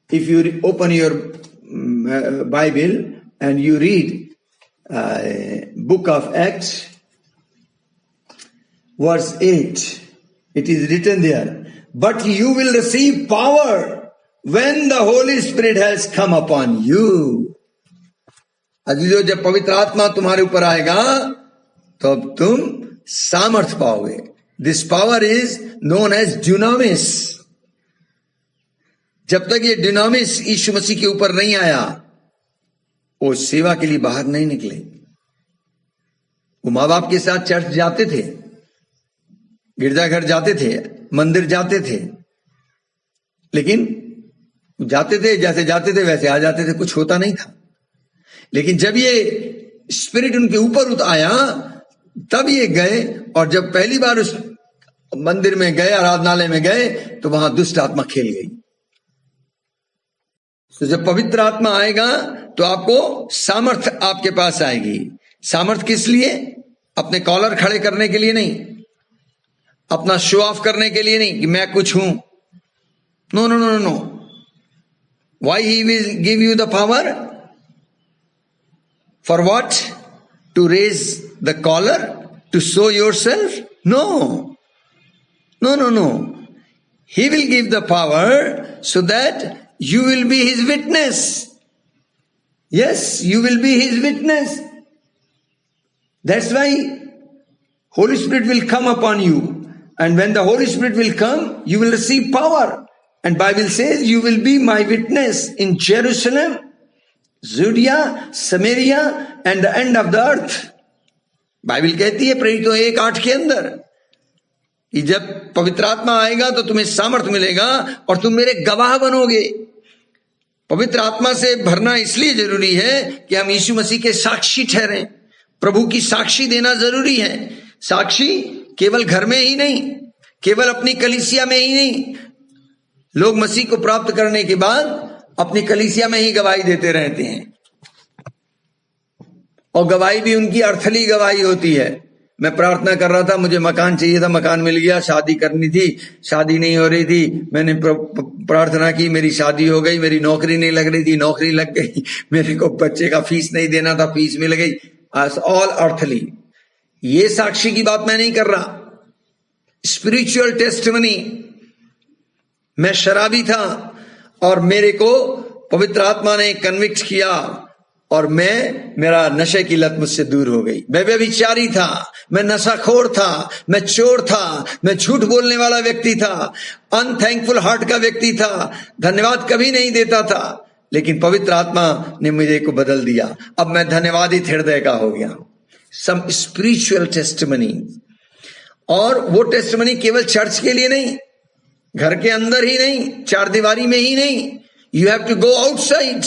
If you open your Bible and you read book of Acts verse 8, it is written there, but you will receive power when the Holy Spirit has come upon you. अजीजों, जब पवित्र आत्मा तुम्हारे ऊपर आएगा तो अब तुम सामर्थ्य पाओगे। This power is known as dunamis. जब तक ये ड्यूनामिस यीशु मसीह के ऊपर नहीं आया, वो सेवा के लिए बाहर नहीं निकले। वो माँ बाप के साथ चर्च जाते थे, गिरजाघर जाते थे, मंदिर जाते थे, लेकिन जाते थे जैसे जाते थे वैसे आ जाते थे, कुछ होता नहीं था। लेकिन जब ये स्पिरिट उनके ऊपर आया तब ये गए, और जब पहली बार उस मंदिर में गए, आराधनालय में गए, तो वहां दुष्ट आत्मा खेल गई। तो जब पवित्र आत्मा आएगा तो आपको सामर्थ आपके पास आएगी। सामर्थ किस लिए? अपने कॉलर खड़े करने के लिए नहीं, अपना शो ऑफ करने के लिए नहीं कि मैं कुछ हूं। No no no no. Why he will give you the power? For what? To raise the collar? To show yourself? No. No, no, no. He will give the power so that you will be his witness. Yes, you will be his witness. That's why Holy Spirit will come upon you. And when the Holy Spirit will come, you will receive power. And Bible says you will be my witness in Jerusalem, Judea, Samaria and the end of the earth. Bible कहती है प्रेरितों 1:8 के अंदर कि जब पवित्र आत्मा आएगा तो तुम्हें सामर्थ मिलेगा और तुम मेरे गवाह बनोगे। पवित्र आत्मा से भरना इसलिए जरूरी है कि हम यीशु मसीह के साक्षी ठहरें। प्रभु की साक्षी देना जरूरी है। साक्षी केवल घर में ही नहीं, केवल अपनी कलीसिया में ही नहीं। लोग मसीह को प्राप्त करने के बाद अपनी कलीसिया में ही गवाही देते रहते हैं, और गवाही भी उनकी अर्थली गवाही होती है। मैं प्रार्थना कर रहा था, मुझे मकान चाहिए था, मकान मिल गया, शादी करनी थी, शादी नहीं हो रही थी, मैंने प्रार्थना की, मेरी शादी हो गई, मेरी नौकरी नहीं लग रही थी, नौकरी लग गई, मेरे को बच्चे का फीस नहीं देना था, फीस मिल गई। All earthly. ये साक्षी की बात मैं नहीं कर रहा। Spiritual testimony. मैं शराबी था और मेरे को पवित्र आत्मा ने कन्विक्ट किया और मेरा नशे की लत मुझसे दूर हो गई। मैं व्यभिचारी था, मैं नशाखोर था, मैं चोर था, मैं झूठ बोलने वाला व्यक्ति था, अनथैंकफुल हार्ट का व्यक्ति था, धन्यवाद कभी नहीं देता था, लेकिन पवित्र आत्मा ने मुझे को बदल दिया। अब मैं धन्यवादित हृदय का हो गया। Some spiritual testimony. और वो टेस्टिमनी केवल चर्च के लिए नहीं, घर के अंदर ही नहीं, चार दीवारी में ही नहीं, you have to go outside,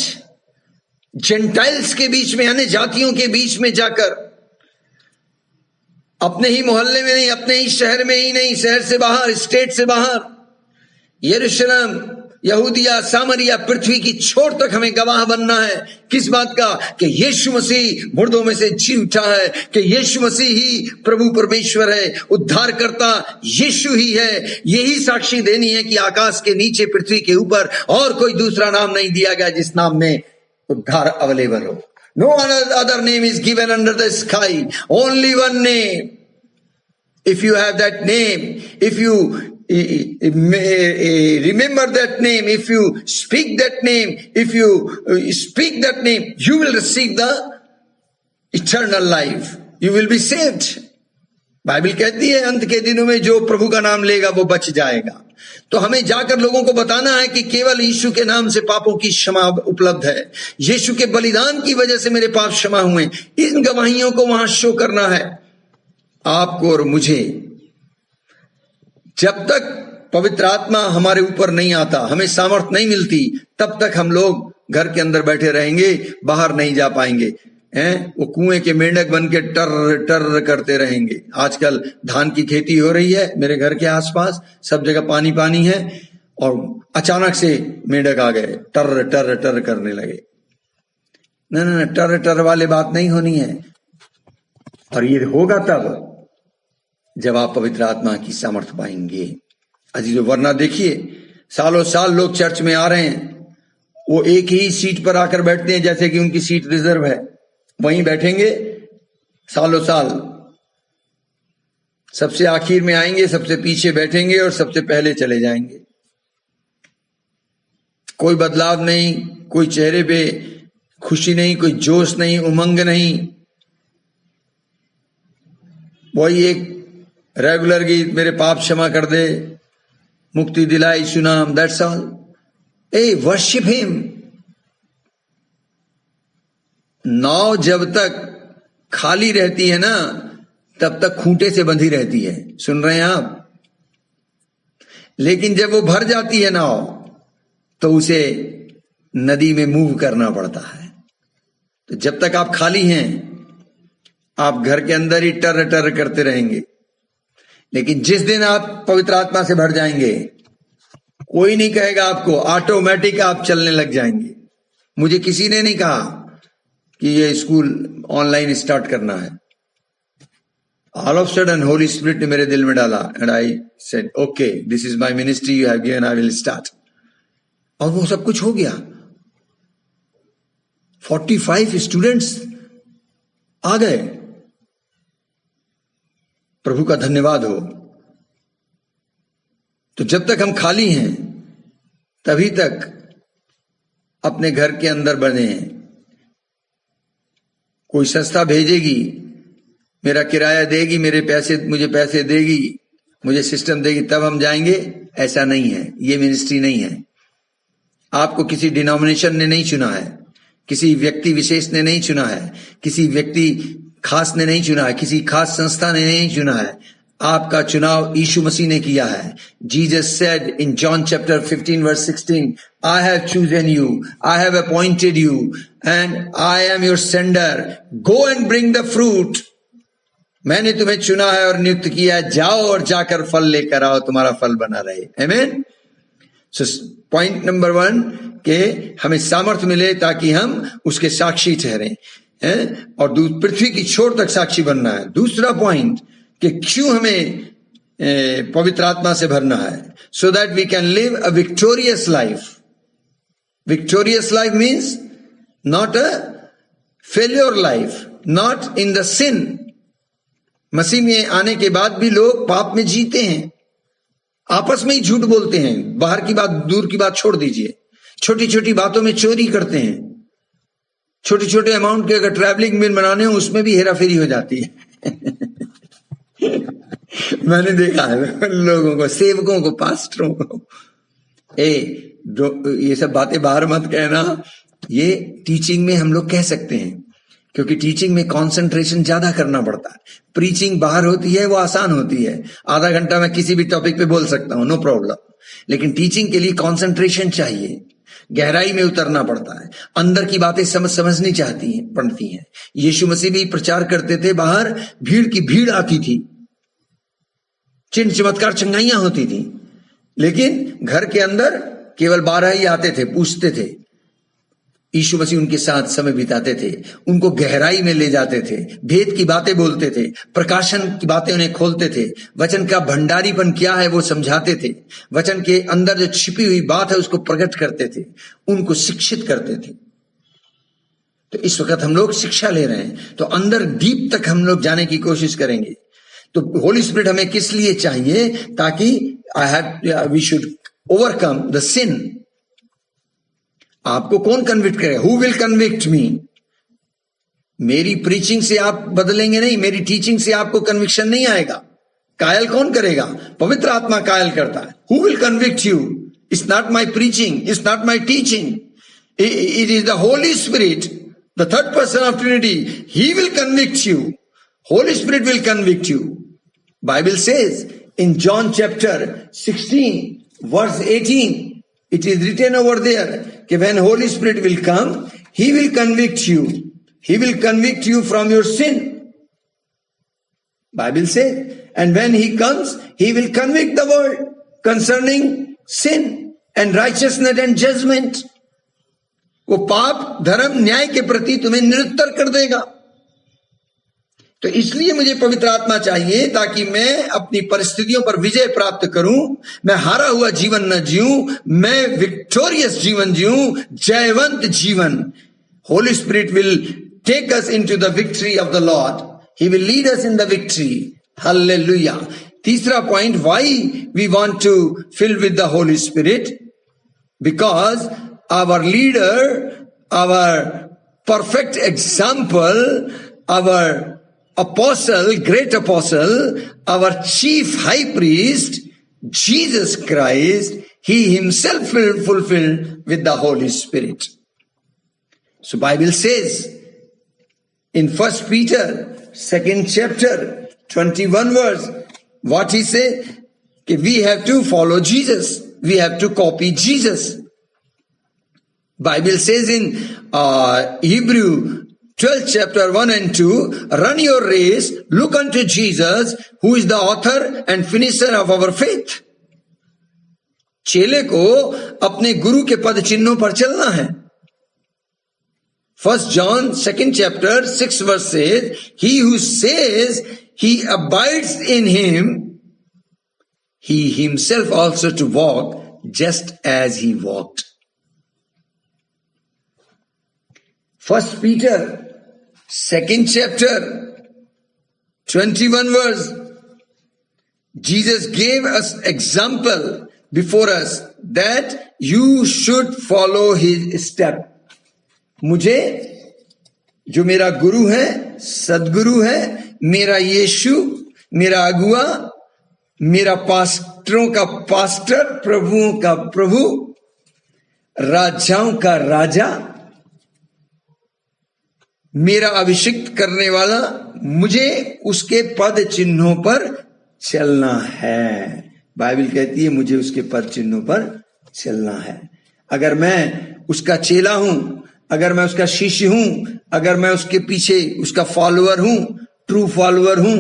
Gentiles के बीच में, यानी जातियों के बीच में जाकर, अपने ही मोहल्ले में नहीं, अपने ही शहर में ही नहीं, शहर से बाहर, स्टेट से बाहर, यरूशलेम, यहूदिया, सामरिया, पृथ्वी की छोर तक हमें गवाह बनना है। किस बात का? कि यीशु मसीह मुर्दों में से जी उठा है, कि यीशु मसीह ही प्रभु परमेश्वर है, उद्धारकर्ता यीशु ही है। यही साक्षी देनी है कि आकाश के नीचे, पृथ्वी के ऊपर और कोई दूसरा नाम नहीं दिया गया जिस नाम में उद्धार अवेलेबल हो। No other name is given under the sky, only one name. If you have that name, if you remember that name, if you speak that name, if you speak that name, you will receive the eternal life. You will be saved. Bible कहती है अंत के दिनों में जो प्रभु का नाम लेगा वो बच जाएगा। तो हमें जाकर लोगों को बताना है कि केवल यीशु के नाम से पापों की क्षमा उपलब्ध है। यीशु के बलिदान की वजह से मेरे पाप क्षमा हुए। इन गवाहियों को वहां शो करना है आपको और मुझे। जब तक पवित्र आत्मा हमारे ऊपर नहीं आता, हमें सामर्थ नहीं मिलती, तब तक हम लोग घर के अंदर बैठे रहेंगे, बाहर नहीं जा पाएंगे। वो कुएं के मेंढक बन के टर टर करते रहेंगे। आजकल धान की खेती हो रही है मेरे घर के आसपास, सब जगह पानी पानी है, और अचानक से मेंढक आ गए, टर टर टर करने लगे। न टर टर वाले बात नहीं होनी है। और ये होगा तब जब आप पवित्र आत्मा की सामर्थ पाएंगे। अजीजों, वरना देखिए सालों साल लोग चर्च में आ रहे हैं, वो एक ही सीट पर आकर बैठते हैं जैसे कि उनकी सीट रिजर्व है, वहीं बैठेंगे सालों साल। सबसे आखिर में आएंगे, सबसे पीछे बैठेंगे और सबसे पहले चले जाएंगे। कोई बदलाव नहीं, कोई चेहरे पे खुशी नहीं, कोई जोश नहीं, उमंग नहीं। वही एक रेगुलर गीत, मेरे पाप क्षमा कर दे, मुक्ति दिलाई यीशु नाम, that's all. A worship him. Now जब तक खाली रहती है ना, तब तक खूंटे से बंधी रहती है। सुन रहे हैं आप? लेकिन जब वो भर जाती है नाव, तो उसे नदी में मूव करना पड़ता है। तो जब तक आप खाली हैं, आप घर के अंदर ही टर टर करते रहेंगे। लेकिन जिस दिन आप पवित्र आत्मा से भर जाएंगे, कोई नहीं कहेगा आपको, ऑटोमेटिक आप चलने लग जाएंगे। मुझे किसी ने नहीं कहा कि ये स्कूल ऑनलाइन स्टार्ट करना है। All of sudden Holi spirit ने मेरे दिल में डाला, and I said okay, this is my ministry you have given, I will start. और वो सब कुछ हो गया। 45 स्टूडेंट्स आ गए। प्रभु का धन्यवाद हो। तो जब तक हम खाली हैं, तभी तक अपने घर के अंदर बने हैं। कोई संस्था भेजेगी, मेरा किराया देगी, मुझे पैसे देगी, मुझे सिस्टम देगी, तब हम जाएंगे, ऐसा नहीं है। ये मिनिस्ट्री नहीं है। आपको किसी डिनोमिनेशन ने नहीं चुना है, किसी व्यक्ति विशेष ने नहीं चुना है, किसी व्यक्ति खास ने नहीं चुना है, किसी खास संस्था ने नहीं चुना है। आपका चुनाव यीशु मसीह ने किया है। Jesus said in John chapter 15 verse 16, I have chosen you, I have appointed you and I am your sender, go and bring the fruit. मैंने तुम्हें चुना है और नियुक्त किया है, जाओ और जाकर फल लेकर आओ, तुम्हारा फल बना रहे। आमीन। सो पॉइंट नंबर 1 के हमें सामर्थ्य मिले ताकि हम उसके साक्षी ठहरें, और पृथ्वी की छोर तक साक्षी बनना है। दूसरा पॉइंट कि क्यों हमें पवित्र आत्मा से भरना है, so that we can live a victorious life. Victorious life means not a failure life, not in the sin. मसीह में आने के बाद भी लोग पाप में जीते हैं, आपस में ही झूठ बोलते हैं। बाहर की बात, दूर की बात छोड़ दीजिए, छोटी छोटी बातों में चोरी करते हैं। छोटे छोटे अमाउंट के अगर ट्रैवलिंग बिल बनाने हो उसमें भी हेरा फेरी हो जाती है। मैंने देखा है लोगों को, सेवकों को, पास्टरों को। ये सब बातें बाहर मत कहना, ये टीचिंग में हम लोग कह सकते हैं, क्योंकि टीचिंग में कंसंट्रेशन ज्यादा करना पड़ता है। प्रीचिंग बाहर होती है, वो आसान होती है, आधा घंटा मैं किसी भी टॉपिक पे बोल सकता हूं, नो प्रॉब्लम। लेकिन टीचिंग के लिए कंसंट्रेशन चाहिए, गहराई में उतरना पड़ता है, अंदर की बातें समझनी पड़ती हैं। यीशु मसीह भी प्रचार करते थे, बाहर भीड़ की भीड़ आती थी, चिन्ह चमत्कार चंगाइयां होती थी, लेकिन घर के अंदर केवल 12 ही आते थे, पूछते थे। यीशु मसीह उनके साथ समय बिताते थे, उनको गहराई में ले जाते थे, भेद की बातें बोलते थे, प्रकाशन की बातें उन्हें खोलते थे, वचन का भंडारीपन क्या है वो समझाते थे, वचन के अंदर जो छिपी हुई बात है उसको प्रकट करते थे, उनको शिक्षित करते थे। तो इस वक्त हम लोग शिक्षा ले रहे हैं, तो अंदर डीप तक हम लोग जाने की कोशिश करेंगे। तो होली स्पिरिट हमें किस लिए चाहिए, ताकि we should overcome the scene. आपको कौन कन्विक्ट करेगा? हु विल कन्विक्ट मी? मेरी प्रीचिंग से आप बदलेंगे नहीं, मेरी टीचिंग से आपको कन्विक्शन नहीं आएगा। कायल कौन करेगा? पवित्र आत्मा कायल करता है। Who will convict you? It's not my preaching, it's not my teaching, it is the Holi spirit, the third person of trinity. He will convict you, holy spirit will convict you. Bible says in John chapter 16 verse 18, it is written over there that when Holy Spirit will come, He will convict you. He will convict you from your sin. Bible says, and when He comes, He will convict the world concerning sin and righteousness and judgment. वो पाप, धर्म, न्याय के प्रति तुम्हें निरुत्तर कर देगा। तो इसलिए मुझे पवित्र आत्मा चाहिए, ताकि मैं अपनी परिस्थितियों पर विजय प्राप्त करूं, मैं हारा हुआ जीवन न जीऊं, मैं विक्टोरियस जीवन जीऊं, जयवंत जीवन। Holy spirit will take us into the victory of the Lord, he will lead us in the victory. Hallelujah. तीसरा point, why we want to fill with the Holi Spirit, because our leader, our perfect example, our apostle, great apostle, our chief high priest, Jesus Christ, he himself will fulfill with the Holy Spirit. So Bible says in 1 Peter 2nd chapter 21 verse, what he say? We have to follow Jesus, we have to copy Jesus. Bible says in Hebrew 12th chapter 1 and 2, run your race, look unto Jesus, who is the author and finisher of our faith. चेले को अपने गुरु के पद चिन्हों पर चलना है। 1 John 2nd chapter 6 verse says, he who says he abides in him, he himself also to walk just as he walked. 1 Peter 2nd chapter 21 verse, Jesus gave us example before us that you should follow his step. मुझे जो मेरा गुरु है, सदगुरु है, मेरा यीशु, मेरा अगुआ, मेरा पास्टरों का पास्टर, प्रभुओं का प्रभु, राजाओं का राजा, मेरा अभिषिक्त करने वाला, मुझे उसके पद चिन्हों पर चलना है। बाइबल कहती है मुझे उसके पद चिन्हों पर चलना है। अगर मैं उसका चेला हूं, अगर मैं उसका शिष्य हूं, अगर मैं उसके पीछे उसका फॉलोअर हूं, ट्रू फॉलोअर हूं,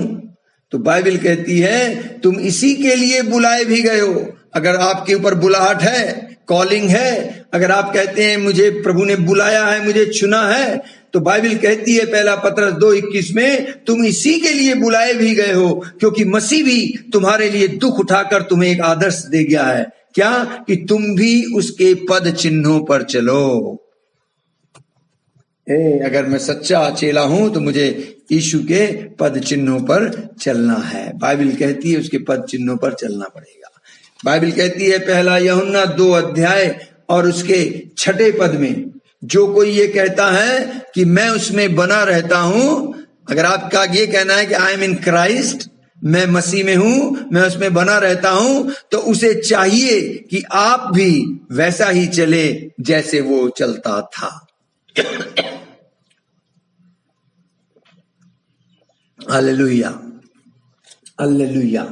तो बाइबल कहती है तुम इसी के लिए बुलाए भी गए हो। अगर आपके ऊपर बुलाहट है, कॉलिंग है, अगर आप कहते हैं मुझे प्रभु ने बुलाया है, मुझे चुना है, तो बाइबल कहती है पहला पत्रस 2:21 में तुम इसी के लिए बुलाए भी गए हो, क्योंकि मसीह भी तुम्हारे लिए दुख उठाकर तुम्हें एक आदर्श दे गया है। क्या? कि तुम भी उसके पद चिन्हों पर चलो। अगर मैं सच्चा चेला हूं तो मुझे यीशु के पद चिन्हों पर चलना है। बाइबल कहती है उसके पद चिन्हों पर चलना पड़ेगा। बाइबल कहती है पहला यूहन्ना 2 अध्याय और उसके 6 पद में, जो कोई ये कहता है कि मैं उसमें बना रहता हूं, अगर आपका ये कहना है कि आई एम इन क्राइस्ट, मैं मसीह में हूं, मैं उसमें बना रहता हूं, तो उसे चाहिए कि आप भी वैसा ही चले जैसे वो चलता था। Hallelujah, hallelujah.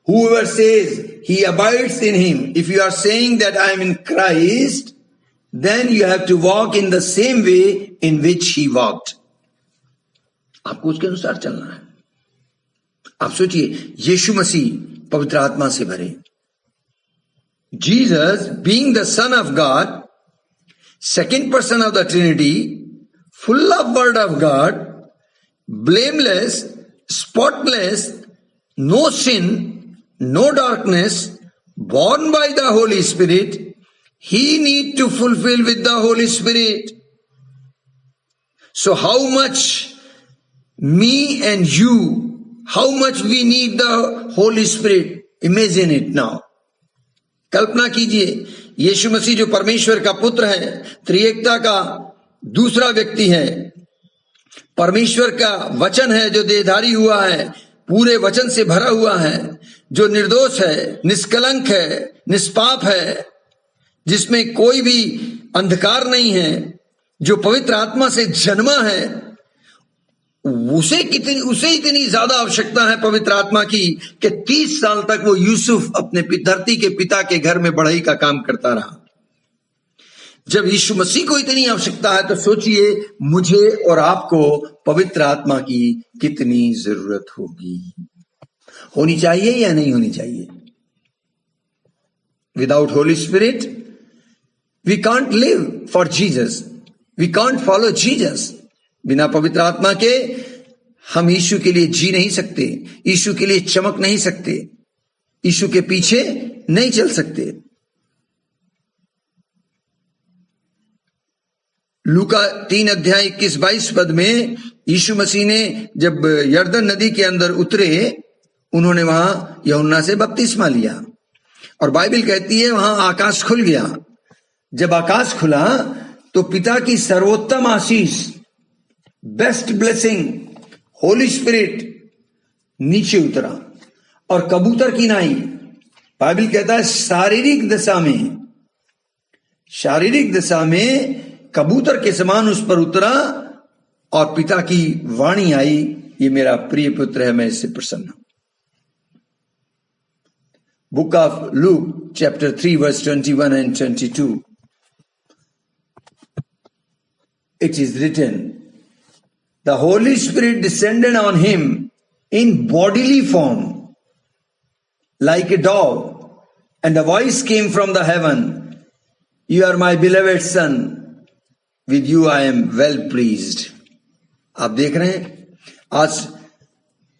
Whoever says he abides in him, if you are saying that I am in Christ, then you have to walk in the same way in which he walked. आपको उसके अनुसार चलना है। आप सोचिए, यीशु मसीह पवित्र आत्मा से भरे, Jesus being the Son of God, second person of the Trinity, full of word of God, blameless, spotless, no sin, no darkness, born by the Holy Spirit, he need to fulfill with the Holy Spirit. So how much me and you, how much we need the Holy Spirit? Imagine it now. कल्पना कीजिए, यीशु मसीह जो परमेश्वर का पुत्र है, त्रिएकता का दूसरा व्यक्ति है, परमेश्वर का वचन है जो देहधारी हुआ है, पूरे वचन से भरा हुआ है, जो निर्दोष है, निष्कलंक है, निष्पाप है, जिसमें कोई भी अंधकार नहीं है, जो पवित्र आत्मा से जन्मा है, उसे इतनी ज्यादा आवश्यकता है पवित्र आत्मा की कि 30 साल तक वो यूसुफ अपने धरती के पिता के घर में बढ़ई का काम करता रहा। जब यीशु मसीह को इतनी आवश्यकता है तो सोचिए मुझे और आपको पवित्र आत्मा की कितनी जरूरत होगी। होनी चाहिए या नहीं होनी चाहिए? Without holy spirit we can't live for Jesus, we can't follow Jesus. बिना पवित्र आत्मा के हम यीशु के लिए जी नहीं सकते, यीशु के लिए चमक नहीं सकते, यीशु के पीछे नहीं चल सकते। लूका 3 अध्याय 21-22 पद में यीशु मसीह ने जब यरदन नदी के अंदर उतरे, उन्होंने वहां यूहन्ना से बपतिस्मा लिया और बाइबल कहती है वहां आकाश खुल गया। जब आकाश खुला तो पिता की सर्वोत्तम आशीष, बेस्ट ब्लेसिंग, होली स्पिरिट नीचे उतरा और कबूतर की नाई, बाइबल कहता है शारीरिक दशा में कबूतर के समान उस पर उतरा और पिता की वाणी आई, ये मेरा प्रिय पुत्र है, मैं इससे प्रसन्न हूं। Book of Luke chapter 3 verse 21 and 22, it is written, the Holy Spirit descended on him in bodily form like a dove, and the voice came from the heaven, you are my beloved son, with you I am well pleased. आप देख रहे हैं, आज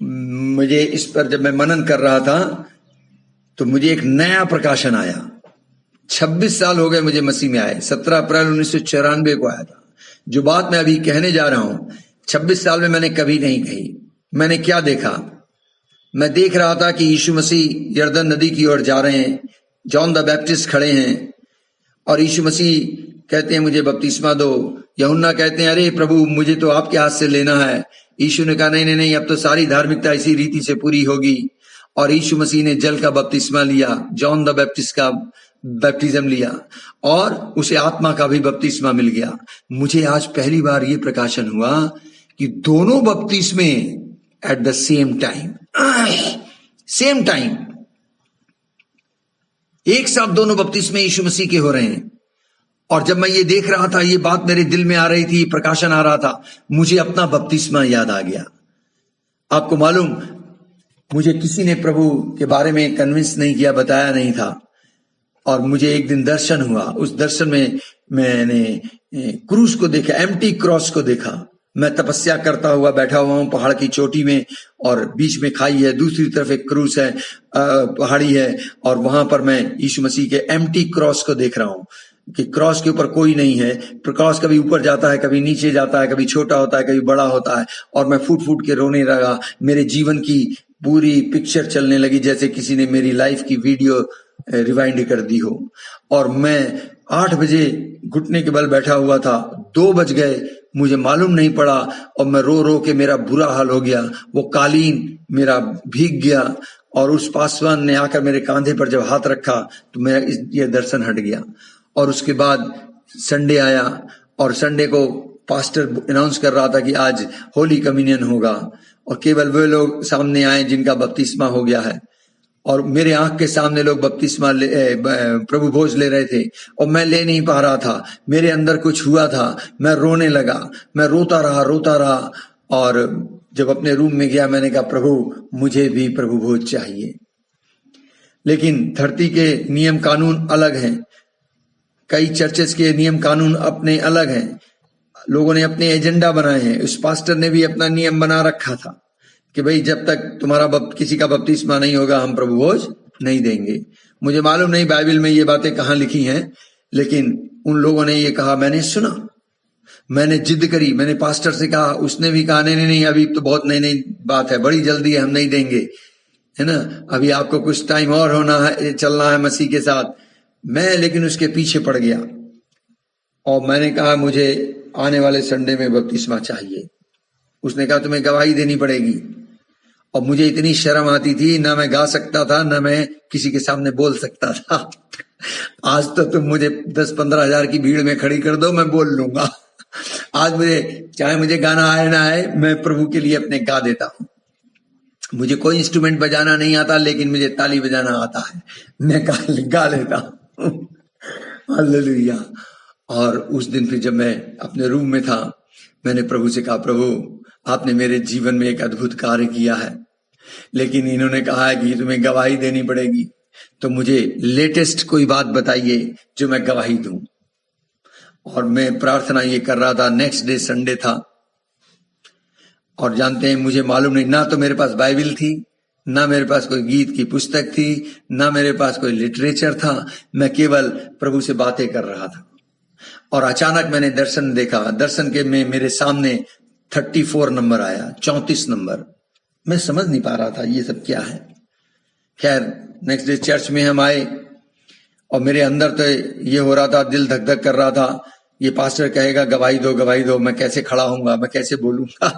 मुझे इस पर जब मैं मनन कर रहा था तो मुझे एक नया प्रकाशन आया। 26 साल हो गए मुझे मसीह में आए, 17 अप्रैल 1994 को आया था। जो बात मैं अभी कहने जा रहा हूं 26 साल में मैंने कभी नहीं कही। मैंने क्या देखा? मैं देख रहा था कि यीशु मसीह यरदन नदी की ओर जा रहे हैं, जॉन द बैप्टिस्ट खड़े हैं और यीशु मसीह कहते हैं मुझे बपतिस्मा दो। यूहन्ना कहते हैं अरे प्रभु मुझे तो आपके हाथ से लेना है। यीशु ने कहा नहीं नहीं, अब तो सारी धार्मिकता इसी रीति से पूरी होगी और यीशु मसीह ने जल का बपतिस्मा लिया, जॉन द बैप्टिस्ट का बैप्टिज्म लिया और उसे आत्मा का भी बपतिस्मा मिल गया। मुझे आज पहली बार ये प्रकाशन हुआ कि दोनों बपतिस्मे एट द सेम टाइम एक साथ दोनों बपतिस्मे यीशु मसीह के हो रहे हैं। और जब मैं ये देख रहा था, ये बात मेरे दिल में आ रही थी, प्रकाशन आ रहा था, मुझे अपना बपतिस्मा याद आ गया। आपको मालूम, मुझे किसी ने प्रभु के बारे में कन्विंस नहीं किया, बताया नहीं था। और मुझे एक दिन दर्शन हुआ। उस दर्शन में मैंने क्रूस को देखा, एम्प्टी क्रॉस को देखा। मैं तपस्या करता हुआ बैठा हुआ हूं पहाड़ की चोटी में, और बीच में खाई है, दूसरी तरफ एक क्रूस है, पहाड़ी है, और वहां पर मैं यीशु मसीह के एम्प्टी क्रॉस को देख रहा हूं कि क्रॉस के ऊपर कोई नहीं है। क्रॉस कभी ऊपर जाता है, कभी नीचे जाता है, कभी छोटा होता है, कभी बड़ा होता है। और मैं फूट फूट के रोने लगा। मेरे जीवन की पूरी पिक्चर चलने लगी, जैसे किसी ने मेरी लाइफ की वीडियो रिवाइंड कर दी हो। और मैं 8 बजे घुटने के बल बैठा हुआ था, 2 बज गए, मुझे मालूम नहीं पड़ा, और मैं रो रो के मेरा बुरा हाल हो गया। वो कालीन मेरा भीग गया, और उस पासवान ने आकर मेरे कांधे पर जब हाथ रखा तो मेरा ये दर्शन हट गया। और उसके बाद संडे आया, और संडे को पास्टर अनाउंस कर रहा था कि आज होली कम्युनियन होगा, और केवल वे लोग सामने आए जिनका बपतिस्मा हो गया है। और मेरे आंख के सामने लोग बपतिस्मा प्रभु भोज ले रहे थे, और मैं ले नहीं पा रहा था। मेरे अंदर कुछ हुआ था, मैं रोने लगा, मैं रोता रहा। और जब अपने रूम में गया, मैंने कहा प्रभु मुझे भी प्रभु भोज चाहिए। लेकिन धरती के नियम कानून अलग हैं, कई चर्चेस के नियम कानून अपने अलग हैं, लोगों ने अपने एजेंडा बनाए हैं। उस पास्टर ने भी अपना नियम बना रखा था कि भाई जब तक तुम्हारा किसी का बपतिस्मा नहीं होगा हम प्रभु भोज नहीं देंगे। मुझे मालूम नहीं बाइबल में ये बातें कहाँ लिखी हैं, लेकिन उन लोगों ने ये कहा, मैंने सुना, मैंने जिद करी, मैंने पास्टर से कहा, उसने भी कहा नहीं, अभी तो बहुत नई बात है, बड़ी जल्दी है, हम नहीं देंगे, है ना, अभी आपको कुछ टाइम और होना है, चलना है मसीह के साथ। मैं लेकिन उसके पीछे पड़ गया, और मैंने कहा मुझे आने वाले संडे में बपतिस्मा चाहिए। उसने कहा तुम्हें गवाही देनी पड़ेगी। और मुझे इतनी शर्म आती थी, ना मैं गा सकता था, ना मैं किसी के सामने बोल सकता था। आज तो तुम मुझे 10-15 हजार की भीड़ में खड़ी कर दो, मैं बोल लूंगा। आज मुझे चाहे मुझे गाना आए ना आए, मैं प्रभु के लिए अपने गा देता हूं। मुझे कोई इंस्ट्रूमेंट बजाना नहीं आता, लेकिन मुझे ताली बजाना आता है, मैं गा लेता हूं। हालेलुया। और उस दिन फिर जब मैं अपने रूम में था, मैंने प्रभु से कहा, प्रभु आपने मेरे जीवन में एक अद्भुत कार्य किया है, लेकिन इन्होंने कहा है कि तुम्हें गवाही देनी पड़ेगी, तो मुझे लेटेस्ट कोई बात बताइए जो मैं गवाही दूं। और मैं प्रार्थना ये कर रहा था, नेक्स्ट डे संडे था, और जानते हैं मुझे मालूम नहीं, ना तो मेरे पास बाइबल थी, ना मेरे पास कोई गीत की पुस्तक थी, ना मेरे पास कोई लिटरेचर था। मैं केवल प्रभु से बातें कर रहा था। और अचानक मैंने दर्शन देखा। दर्शन के में मेरे सामने 34 नंबर आया, 34 नंबर। मैं समझ नहीं पा रहा था ये सब क्या है। खैर नेक्स्ट डे चर्च में हम आए, और मेरे अंदर तो ये हो रहा था, दिल धक धक कर रहा था, ये पास्टर कहेगा गवाही दो गवाही दो, मैं कैसे खड़ा होऊंगा, मैं कैसे बोलूंगा।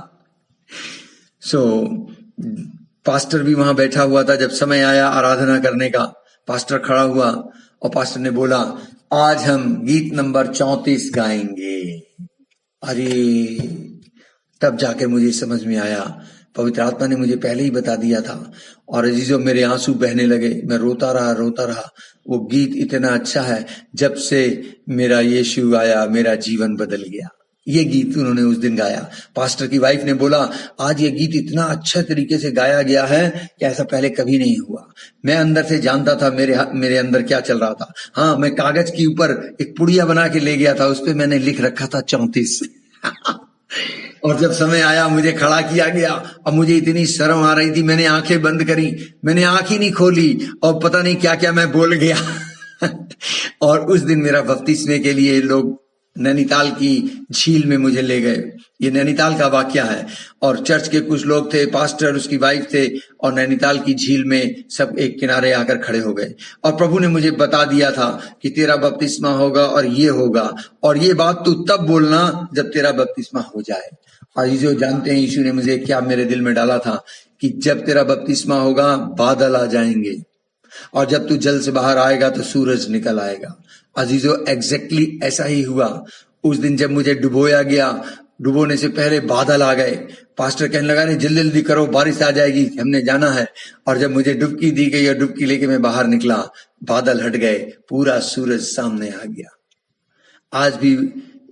सो पास्टर भी वहां बैठा हुआ था। जब समय आया आराधना करने का, पास्टर खड़ा हुआ और पास्टर ने बोला, आज हम गीत नंबर 34 गाएंगे। अरे तब जाके मुझे समझ में आया, पवित्र आत्मा ने मुझे पहले ही बता दिया था। और अजीजों, मेरे आंसू बहने लगे, मैं रोता रहा। वो गीत इतना अच्छा है, जब से मेरा यीशु आया मेरा जीवन बदल गया। ये गीत उन्होंने उस दिन गाया। पास्टर की वाइफ ने बोला, आज ये गीत इतना अच्छा तरीके से गाया गया है कि ऐसा पहले कभी नहीं हुआ। मैं अंदर से जानता था मेरे अंदर क्या चल रहा था। हाँ, मैं कागज के ऊपर एक पुड़िया बना के ले गया था, उस पर मैंने लिख रखा था 34। और जब समय आया मुझे खड़ा किया गया, और मुझे इतनी शर्म आ रही थी, मैंने आंखें बंद करी, मैंने आंख ही नहीं खोली, और पता नहीं क्या क्या मैं बोल गया। और उस दिन मेरा बपतिस्मे के लिए लोग नैनीताल की झील में मुझे ले गए। ये नैनीताल का वाकया है। और चर्च के कुछ लोग थे, पास्टर, उसकी वाइफ थे, और नैनीताल की झील में सब एक किनारे आकर खड़े हो गए। और प्रभु ने मुझे बता दिया था कि तेरा बपतिस्मा होगा और ये होगा, और ये बात तू तब बोलना जब तेरा बपतिस्मा हो जाए। और ये जो जानते हैं यीशु ने मुझे क्या मेरे दिल में डाला था कि जब तेरा बपतिस्मा होगा बादल आ जाएंगे, और जब तू जल से बाहर आएगा तो सूरज निकल आएगा। अजीजों, एग्जैक्टली ऐसा ही हुआ। उस दिन जब मुझे डुबोया गया, डुबोने से पहले बादल आ गए। पास्टर कहने लगा, नहीं जल्दी जल्दी करो, बारिश आ जाएगी, हमने जाना है। और जब मुझे डुबकी दी गई और डुबकी लेके मैं बाहर निकला, बादल हट गए, पूरा सूरज सामने आ गया। आज भी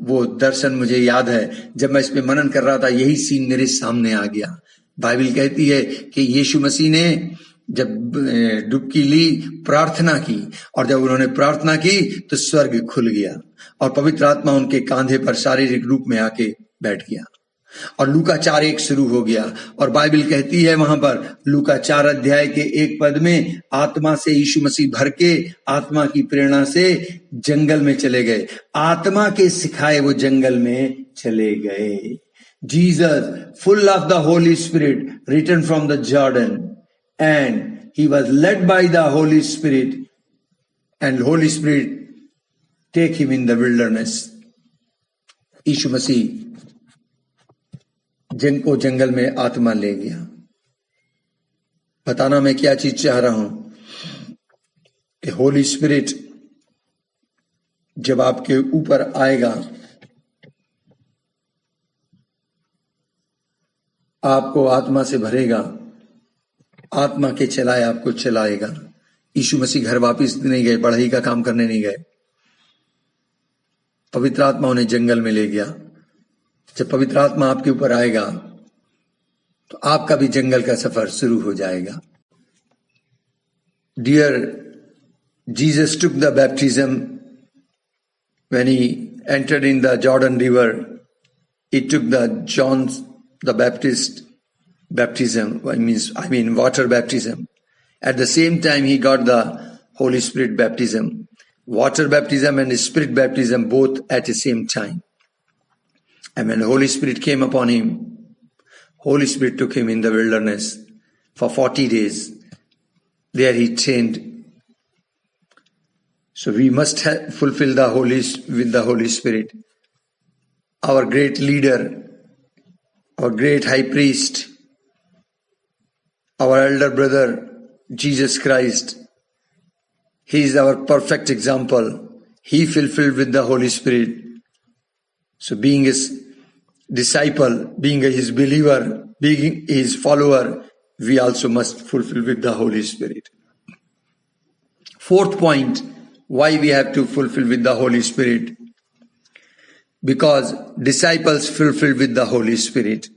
वो दर्शन मुझे याद है। जब मैं इस पे मनन कर रहा था, यही सीन मेरे सामने आ गया। बाइबल कहती है कि यीशु मसीह ने जब डुबकी ली, प्रार्थना की, और जब उन्होंने प्रार्थना की तो स्वर्ग खुल गया और पवित्र आत्मा उनके कांधे पर शारीरिक रूप में आके बैठ गया और लूका 4:1 शुरू हो गया। और बाइबल कहती है वहां पर लूका 4 अध्याय के 1 पद में, आत्मा से यीशु मसीह भर के आत्मा की प्रेरणा से जंगल में चले गए। आत्मा के सिखाए वो जंगल में चले गए। Jesus, full of the Holy Spirit, returned from the Jordan, and he was led by the Holy Spirit, and Holy Spirit take him in the wilderness. यीशु मसीह जंगल में आत्मा ले गया। बताना मैं क्या चीज चाह रहा हूं कि होली स्पिरिट जब आपके ऊपर आएगा, आपको आत्मा से भरेगा, आत्मा के चलाए आपको चलाएगा। यीशु मसीह घर वापिस नहीं गए, बढ़ई का काम करने नहीं गए। पवित्र आत्मा उन्हें जंगल में ले गया। जब पवित्र आत्मा आपके ऊपर आएगा तो आपका भी जंगल का सफर शुरू हो जाएगा। Dear, Jesus took the baptism when he entered in the Jordan river. He took the John the Baptist baptism, I mean water baptism. At the same time he got the Holy Spirit baptism. Water baptism and Spirit baptism both at the same time. And when the Holy Spirit came upon him, Holy Spirit took him in the wilderness for 40 days. There he trained. So we must fulfill with the Holy Spirit. Our great leader, our great high priest, our elder brother, Jesus Christ, he is our perfect example. He fulfilled with the Holy Spirit. So being his disciple, being his believer, being his follower, we also must fulfill with the Holy Spirit. Fourth point, why we have to fulfill with the Holy Spirit? Because disciples fulfill with the Holy Spirit.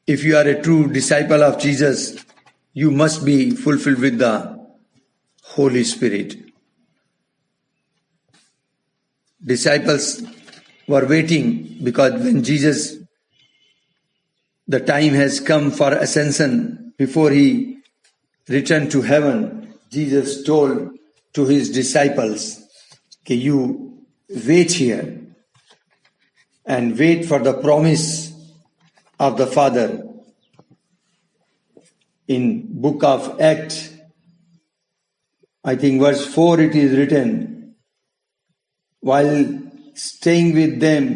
If you are a true disciple of Jesus, you must be fulfilled with the Holy Spirit. Disciples were waiting because when Jesus, the time has come for ascension, before he returned to heaven, Jesus told to his disciples, "Okay, you wait here and wait for the promise of the Father." In book of Acts, I think verse 4, it is written, while staying with them,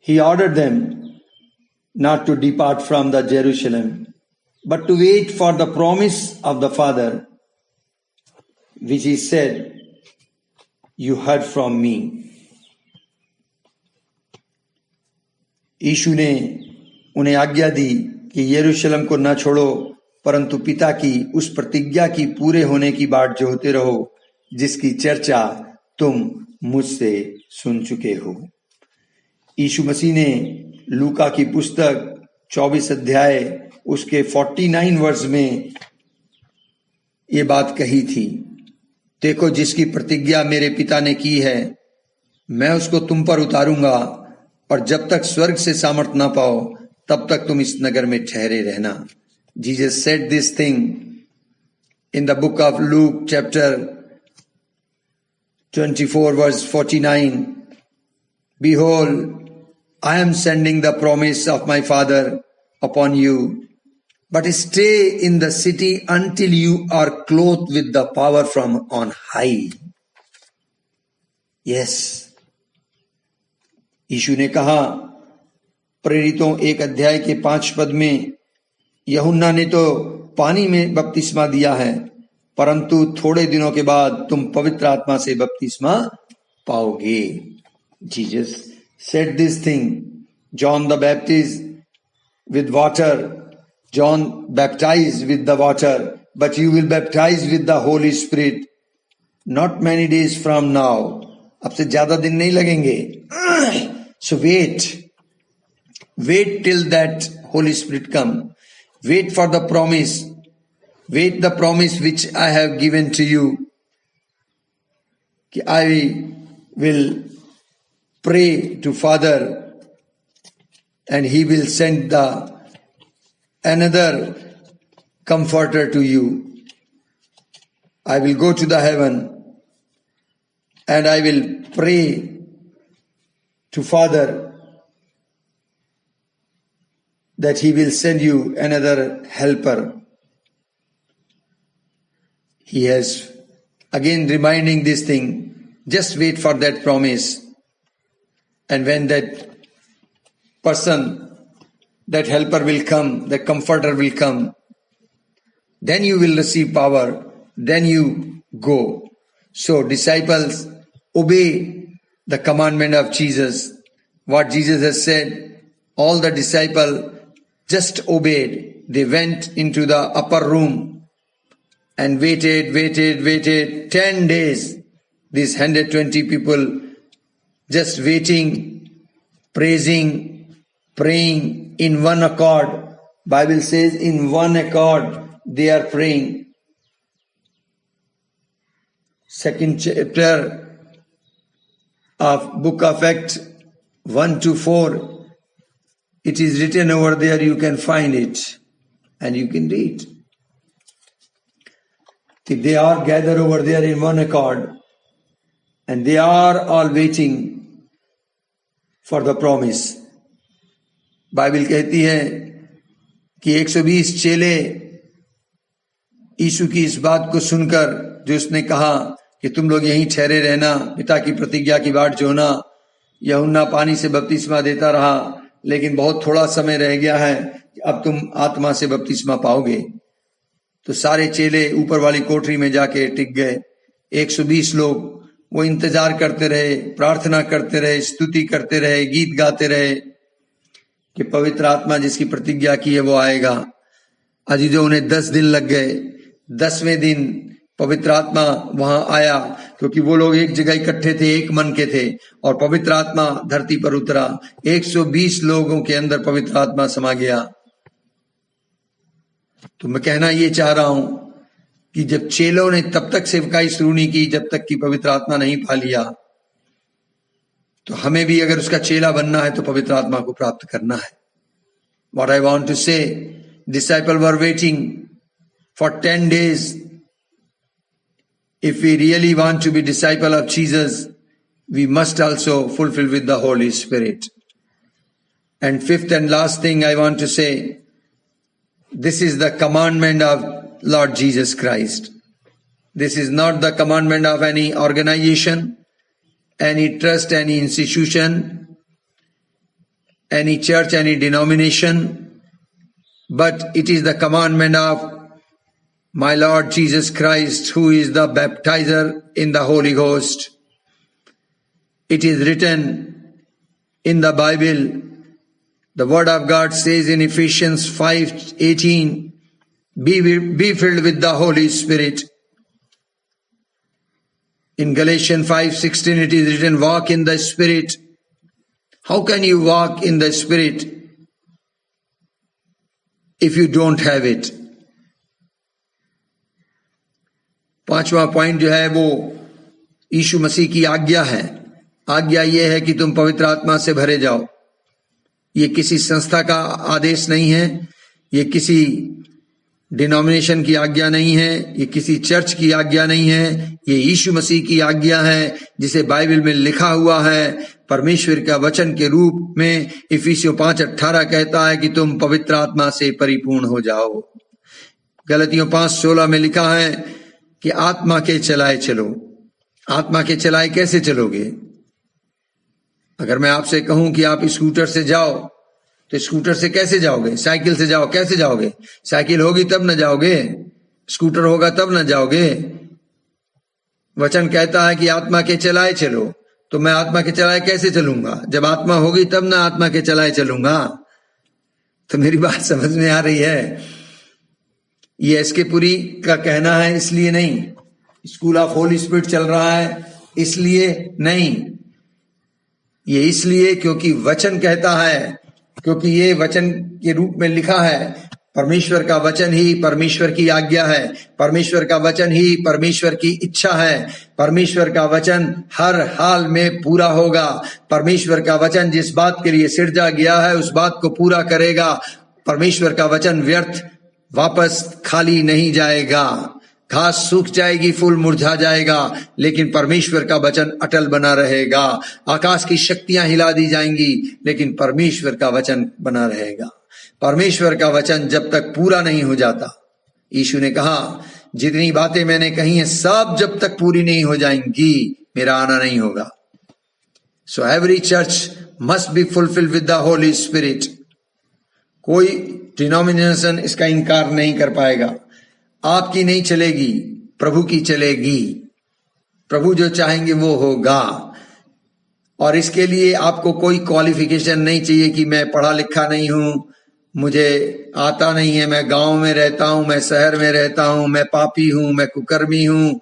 he ordered them not to depart from the Jerusalem, but to wait for the promise of the Father, which he said, "You heard from me." यीशु ने उन्हें आज्ञा दी कि यरूशलेम को न छोड़ो, परंतु पिता की उस प्रतिज्ञा की पूरे होने की बाट जोहते रहो, जिसकी चर्चा तुम मुझसे सुन चुके हो। यीशु मसीह ने लूका की पुस्तक 24 अध्याय उसके 49 वर्ष में ये बात कही थी, देखो जिसकी प्रतिज्ञा मेरे पिता ने की है, मैं उसको तुम पर उतारूंगा, और जब तक स्वर्ग से सामर्थ ना पाओ तब तक तुम इस नगर में ठहरे रहना। Jesus said this thing in the book of Luke chapter 24 verse 49. Behold, I am sending the promise of my Father upon you, but stay in the city until you are clothed with the power from on high. Yes. यीशु ने कहा प्रेरितों 1 अध्याय के 5 पद में, यूहन्ना ने तो पानी में बपतिस्मा दिया है, परंतु थोड़े दिनों के बाद तुम पवित्र आत्मा से बपतिस्मा पाओगे। Jesus said this thing, John the Baptist with water, John baptized with the water, but you will baptize with the Holy Spirit not many days from now. अब से ज्यादा दिन नहीं लगेंगे। So wait till that Holy Spirit come. Wait for the promise. Wait the promise which I have given to you. कि I will pray to Father, and He will send another comforter to you. I will go to the heaven and I will pray to Father that He will send you another helper. He has again reminding this thing. Just wait for that promise, and when that person, that helper will come, the comforter will come, then you will receive power, then you go. So disciples, obey the commandment of Jesus. What Jesus has said, all the disciples just obeyed. They went into the upper room and waited 10 days. These 120 people just waiting, praising, praying in one accord. Bible says in one accord they are praying. Second chapter of book of Acts 1-4, it is written over there. You can find it and you can read. They are gathered over there in one accord and they are all waiting for the promise. Bible कहती है कि 120 चेले यीशु की इस बात को सुनकर, जो उसने कहा कि तुम लोग यहीं ठहरे रहना, पिता की प्रतिज्ञा की बाट जोना। यूहन्ना पानी से बपतिस्मा देता रहा, लेकिन बहुत थोड़ा समय रह गया है, अब तुम आत्मा से बपतिस्मा पाओगे। तो सारे चेले ऊपर वाली कोठरी में जाके टिक गए। 120 लोग वो इंतजार करते रहे, प्रार्थना करते रहे, स्तुति करते रहे, गीत गाते रहे कि पवित्र आत्मा जिसकी प्रतिज्ञा की है वो आएगा। अजीजों, उन्हें 10 दिन लग गए। 10वें दिन पवित्र आत्मा वहां आया, क्योंकि वो लोग एक जगह इकट्ठे थे, एक मन के थे, और पवित्र आत्मा धरती पर उतरा। 120 लोगों के अंदर पवित्र आत्मा समा गया। तो मैं कहना ये चाह रहा हूं कि जब चेलों ने तब तक सेवकाई शुरू नहीं की जब तक कि पवित्र आत्मा नहीं पा लिया, तो हमें भी अगर उसका चेला बनना है तो पवित्र आत्मा को प्राप्त करना है। What I want to say, disciples were waiting for 10 days. If we really want to be disciple of Jesus, we must also fulfill with the Holy Spirit. And fifth and last thing I want to say, this is the commandment of Lord Jesus Christ. This is not the commandment of any organization, any trust, any institution, any church, any denomination, but it is the commandment of my Lord Jesus Christ, who is the baptizer in the Holy Ghost. It is written in the Bible. The word of God says in Ephesians 5:18, be filled with the Holy Spirit. In Galatians 5:16 it is written, walk in the Spirit. How can you walk in the Spirit if you don't have it? पांचवा पॉइंट जो है वो यीशु मसीह की आज्ञा है। आज्ञा ये है कि तुम पवित्र आत्मा से भरे जाओ। ये किसी संस्था का आदेश नहीं है, ये किसी डिनोमिनेशन की आज्ञा नहीं है, ये किसी चर्च की आज्ञा नहीं है, ये यीशु मसीह की आज्ञा है, जिसे बाइबल में लिखा हुआ है परमेश्वर का वचन के रूप में। इफिसियों 5:18 कहता है कि तुम पवित्र आत्मा से परिपूर्ण हो जाओ। गलतियों 5:16 में लिखा है कि आत्मा के चलाए चलो। आत्मा के चलाए कैसे चलोगे? अगर मैं आपसे कहूं कि आप स्कूटर से जाओ तो स्कूटर से कैसे जाओगे? साइकिल से जाओ, कैसे जाओगे? साइकिल होगी तब ना जाओगे, स्कूटर होगा तब ना जाओगे। वचन कहता है कि आत्मा के चलाए चलो, तो मैं आत्मा के चलाए कैसे चलूंगा? जब आत्मा होगी तब ना आत्मा के चलाए चलूंगा। तो मेरी बात समझ में आ रही है? ये एस के पुरी का कहना है, इसलिए नहीं। स्कूल ऑफ होली स्पिरिट चल रहा है इसलिए नहीं, ये इसलिए क्योंकि वचन कहता है, क्योंकि ये वचन के रूप में लिखा है। परमेश्वर का वचन ही परमेश्वर की आज्ञा है, परमेश्वर का वचन ही परमेश्वर की इच्छा है, परमेश्वर का वचन हर हाल में पूरा होगा। परमेश्वर का वचन जिस बात के लिए सिरजा गया है उस बात को पूरा करेगा। परमेश्वर का वचन व्यर्थ वापस खाली नहीं जाएगा। घास सूख जाएगी, फूल मुरझा जाएगा, लेकिन परमेश्वर का वचन अटल बना रहेगा। आकाश की शक्तियां हिला दी जाएंगी, लेकिन परमेश्वर का वचन बना रहेगा। परमेश्वर का वचन जब तक पूरा नहीं हो जाता, यीशु ने कहा जितनी बातें मैंने कही हैं सब जब तक पूरी नहीं हो जाएंगी मेरा आना नहीं होगा। So every church must be fulfilled with the Holi spirit. कोई डिनोमिनेशन इसका इनकार नहीं कर पाएगा। आपकी नहीं चलेगी, प्रभु की चलेगी। प्रभु जो चाहेंगे वो होगा। और इसके लिए आपको कोई क्वालिफिकेशन नहीं चाहिए कि मैं पढ़ा लिखा नहीं हूं, मुझे आता नहीं है, मैं गांव में रहता हूं, मैं शहर में रहता हूं, मैं पापी हूं, मैं कुकर्मी हूं।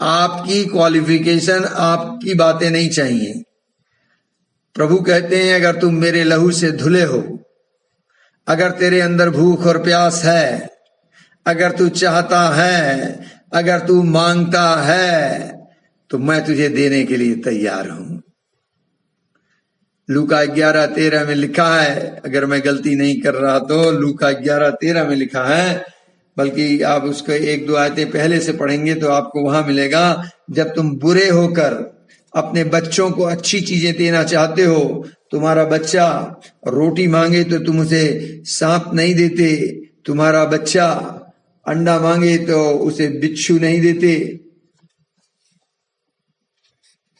आपकी क्वालिफिकेशन, आपकी बातें नहीं चाहिए। प्रभु कहते हैं अगर तुम मेरे लहू से धुले हो, अगर तेरे अंदर भूख और प्यास है, अगर तू चाहता है, अगर तू मांगता है, तो मैं तुझे देने के लिए तैयार हूं। लूका 11:13 में लिखा है, अगर मैं गलती नहीं कर रहा तो लूका 11:13 में लिखा है, बल्कि आप उसको 1-2 आयतें पहले से पढ़ेंगे तो आपको वहां मिलेगा। जब तुम बुरे होकर अपने बच्चों को अच्छी चीजें देना चाहते हो, तुम्हारा बच्चा रोटी मांगे तो तुम उसे सांप नहीं देते, तुम्हारा बच्चा अंडा मांगे तो उसे बिच्छू नहीं देते,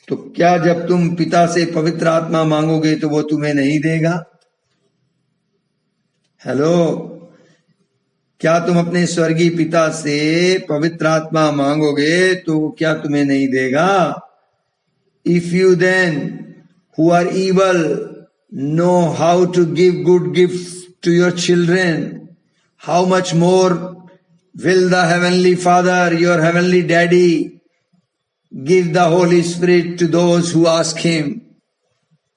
तो क्या जब तुम पिता से पवित्र आत्मा मांगोगे तो वो तुम्हें नहीं देगा? हेलो, क्या तुम अपने स्वर्गीय पिता से पवित्र आत्मा मांगोगे तो क्या तुम्हें नहीं देगा? If you then who are evil know how to give good gifts to your children, how much more will the heavenly Father, your heavenly Daddy, give the Holy Spirit to those who ask Him.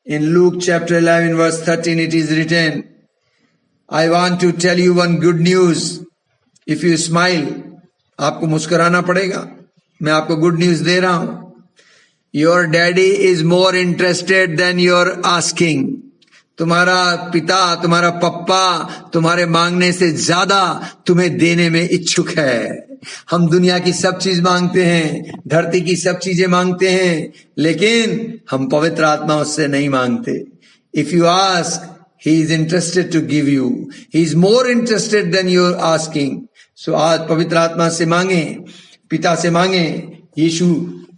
In Luke chapter 11 verse 13 it is written, I want to tell you one good news. If you smile, आपको मुस्कुराना पड़ेगा। मैं आपको गुड न्यूज दे रहा हूं। Your daddy is more interested than your asking. तुम्हारा पिता, तुम्हारा पप्पा तुम्हारे मांगने से ज्यादा तुम्हें देने में इच्छुक है। हम दुनिया की सब चीज मांगते हैं, धरती की सब चीजें मांगते हैं, लेकिन हम पवित्र आत्मा उससे नहीं मांगते। If you ask, He is interested to give you. He is more interested than your asking. So आज पवित्र आत्मा से मांगे, पिता से मांगे। यीशु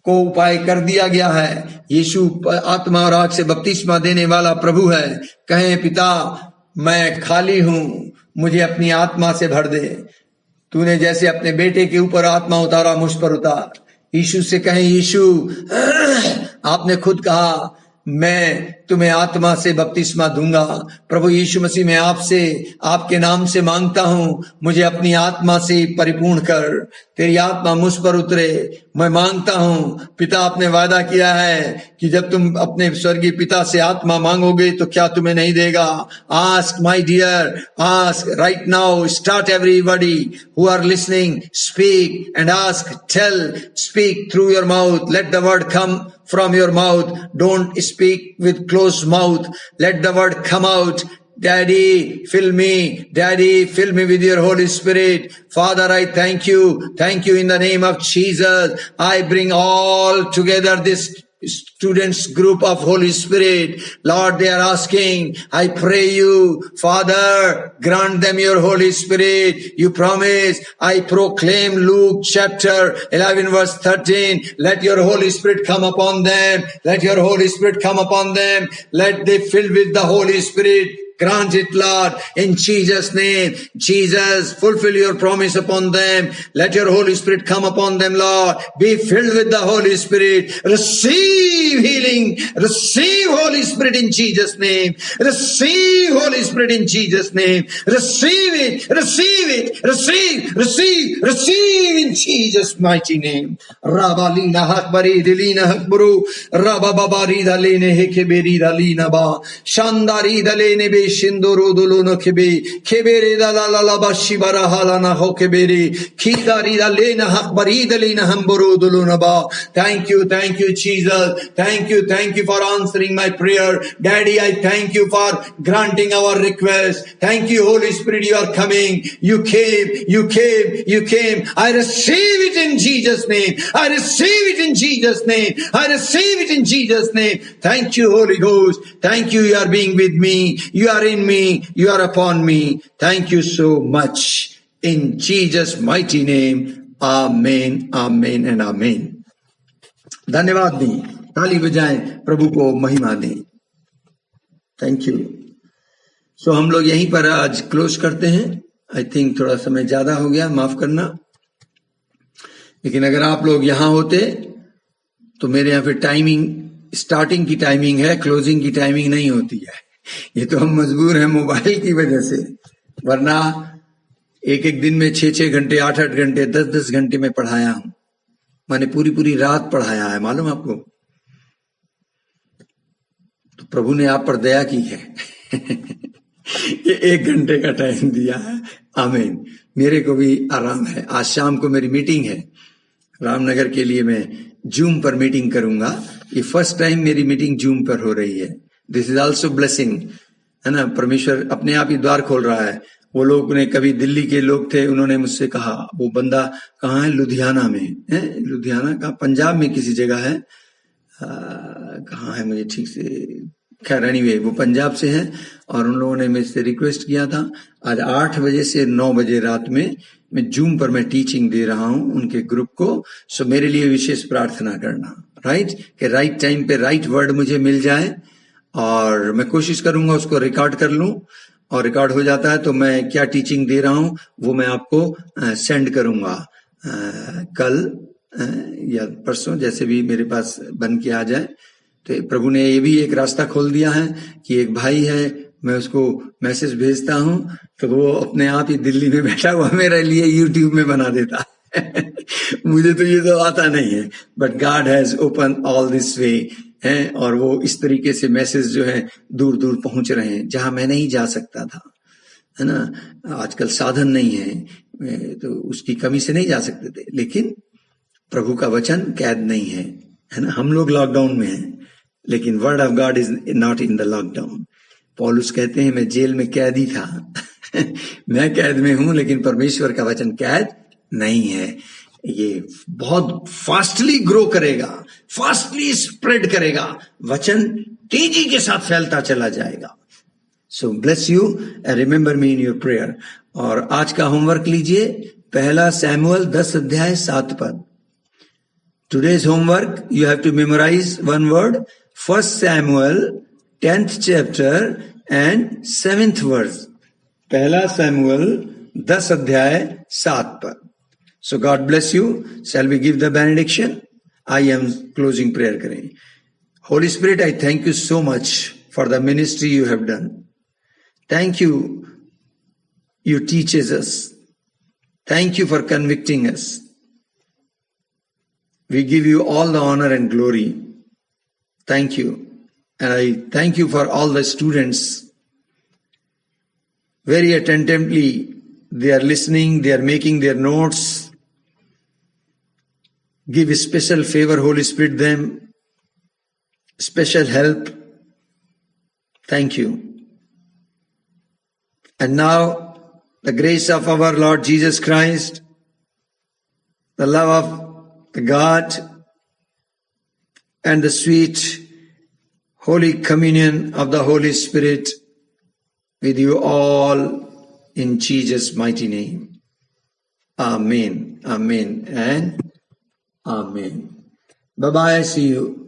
को उपाय कर दिया गया है। यीशु आत्मा और आग से बपतिस्मा देने वाला प्रभु है। कहें पिता मैं खाली हूं, मुझे अपनी आत्मा से भर दे। तूने जैसे अपने बेटे के ऊपर आत्मा उतारा, मुझ पर उतार। यीशु से कहें यीशु आपने खुद कहा मैं तुम्हें आत्मा से बपतिस्मा दूंगा। प्रभु यीशु मसीह मैं आपसे, आपके नाम से मांगता हूं, मुझे अपनी आत्मा से परिपूर्ण कर। तेरी आत्मा मुझ पर उतरे। मैं मांगता हूं पिता, आपने वादा किया है कि जब तुम अपने स्वर्गीय पिता से आत्मा मांगोगे तो क्या तुम्हें नहीं देगा। Ask my dear, ask right now. Start everybody who are listening, speak and ask, tell, speak through your mouth. Let the word come from your mouth. Don't speak with closed mouth. Let the word come out. Daddy, fill me. Daddy, fill me with your Holy Spirit. Father, I thank you. Thank you in the name of Jesus. I bring all together this students group of Holy Spirit. Lord, they are asking, I pray you, Father, grant them your Holy Spirit. You promise, I proclaim Luke chapter 11 verse 13. Let your Holy Spirit come upon them. Let your Holy Spirit come upon them. Let they fill with the Holy Spirit. Grant it, Lord, in Jesus' name. Jesus, fulfill your promise upon them. Let your Holy Spirit come upon them, Lord. Be filled with the Holy Spirit. Receive healing. Receive Holy Spirit in Jesus' name. Receive Holy Spirit in Jesus' name. Receive it. Receive it. Receive in Jesus' mighty name. Rabalina hakbari dilina hakburu. Rabababari dalene hekeberi dalina ba. Shandari dalene be shindoro dolono kebe. Kebere dalala bashibara halana hokeberi. Kidari dalena hakbari dalina hamburu dolona ba. Thank you, Jesus. Thank you for answering my prayer. Daddy, I thank you for granting our request. Thank you, Holy Spirit, you are coming. You came. I receive it in Jesus' name. I receive it in Jesus' name. I receive it in Jesus' name. Thank you, Holy Ghost. Thank you, you are being with me. You are in me. You are upon me. Thank you so much. In Jesus' mighty name. Amen, amen and amen. धन्यवाद दें, ताली बजाएं, प्रभु को महिमा दें. Thank you. सो हम लोग यहीं पर आज क्लोज करते हैं. आई थिंक थोड़ा समय ज्यादा हो गया, माफ करना. लेकिन अगर आप लोग यहां होते तो मेरे यहाँ पे टाइमिंग, स्टार्टिंग की टाइमिंग है, क्लोजिंग की टाइमिंग नहीं होती है. ये तो हम मजबूर हैं मोबाइल की वजह से, वरना एक दिन में 6 घंटे, 8 घंटे, 10 घंटे में पढ़ाया हूं. मैंने पूरी रात पढ़ाया है, मालूम आपको. तो प्रभु ने आप पर दया की है. ये 1 घंटे का टाइम दिया है. आमीन. मेरे को भी आराम है. आज शाम को मेरी मीटिंग है रामनगर के लिए. मैं जूम पर मीटिंग करूंगा. ये फर्स्ट टाइम मेरी मीटिंग जूम पर हो रही है. दिस इज ऑल्सो ब्लेसिंग, है ना. परमेश्वर अपने आप ही द्वार खोल रहा है. वो लोग ने, कभी दिल्ली के लोग थे, उन्होंने मुझसे कहा, वो बंदा कहाँ है, लुधियाना में है. लुधियाना का, पंजाब में किसी जगह है, कहाँ है मुझे ठीक से, खैर एनीवे वो पंजाब से है. और उन लोगों ने मुझसे रिक्वेस्ट किया था आज 8 बजे से 9 बजे रात में मैं जूम पर मैं टीचिंग दे रहा हूं उनके ग्रुप को. सो मेरे लिए विशेष प्रार्थना करना, राइट, कि राइट टाइम पे राइट वर्ड मुझे मिल जाए. और मैं कोशिश करूंगा उसको रिकॉर्ड कर लूं, और रिकॉर्ड हो जाता है तो मैं क्या टीचिंग दे रहा हूं वो मैं आपको सेंड करूंगा कल या परसों, जैसे भी मेरे पास बन के आ जाए. तो प्रभु ने ये भी एक रास्ता खोल दिया है कि एक भाई है, मैं उसको मैसेज भेजता हूं तो वो अपने आप ही दिल्ली में बैठा हुआ मेरे लिए यूट्यूब में बना देता है. मुझे तो ये तो आता नहीं है, but God has open all this way है. और वो इस तरीके से मैसेज जो है दूर दूर पहुंच रहे हैं, जहां मैं नहीं जा सकता था, है ना. आजकल साधन नहीं है तो उसकी कमी से नहीं जा सकते थे. लेकिन प्रभु का वचन कैद नहीं है ना. हम लोग लॉकडाउन में हैं, लेकिन word of God is not in the lockdown. पौलुस कहते हैं मैं जेल में कैदी था. मैं कैद में हूं, लेकिन परमेश्वर का वचन कैद नहीं है. ये बहुत फास्टली ग्रो करेगा, फास्टली स्प्रेड करेगा. वचन तेजी के साथ फैलता चला जाएगा. So bless you and remember me in your prayer. और आज का होमवर्क लीजिए, 1 सैमुअल 10 अध्याय 7 पद. Today's homework, you have to memorize one word, 1 Samuel 10th chapter and 7th verse. 1 Samuel 10 अध्याय 7 पद. So God bless you. Shall we give the benediction? I am closing prayer करें. Holy Spirit, I thank you so much for the ministry you have done. Thank you. You teaches us. Thank you for convicting us. We give you all the honor and glory. Thank you. And I thank you for all the students. Very attentively, they are listening, they are making their notes. Give a special favor, Holy Spirit, them. Special help. Thank you. And now, the grace of our Lord Jesus Christ, the love of the God, and the sweet Holy Communion of the Holy Spirit with you all in Jesus' mighty name. Amen, amen, and amen. Bye-bye, see you.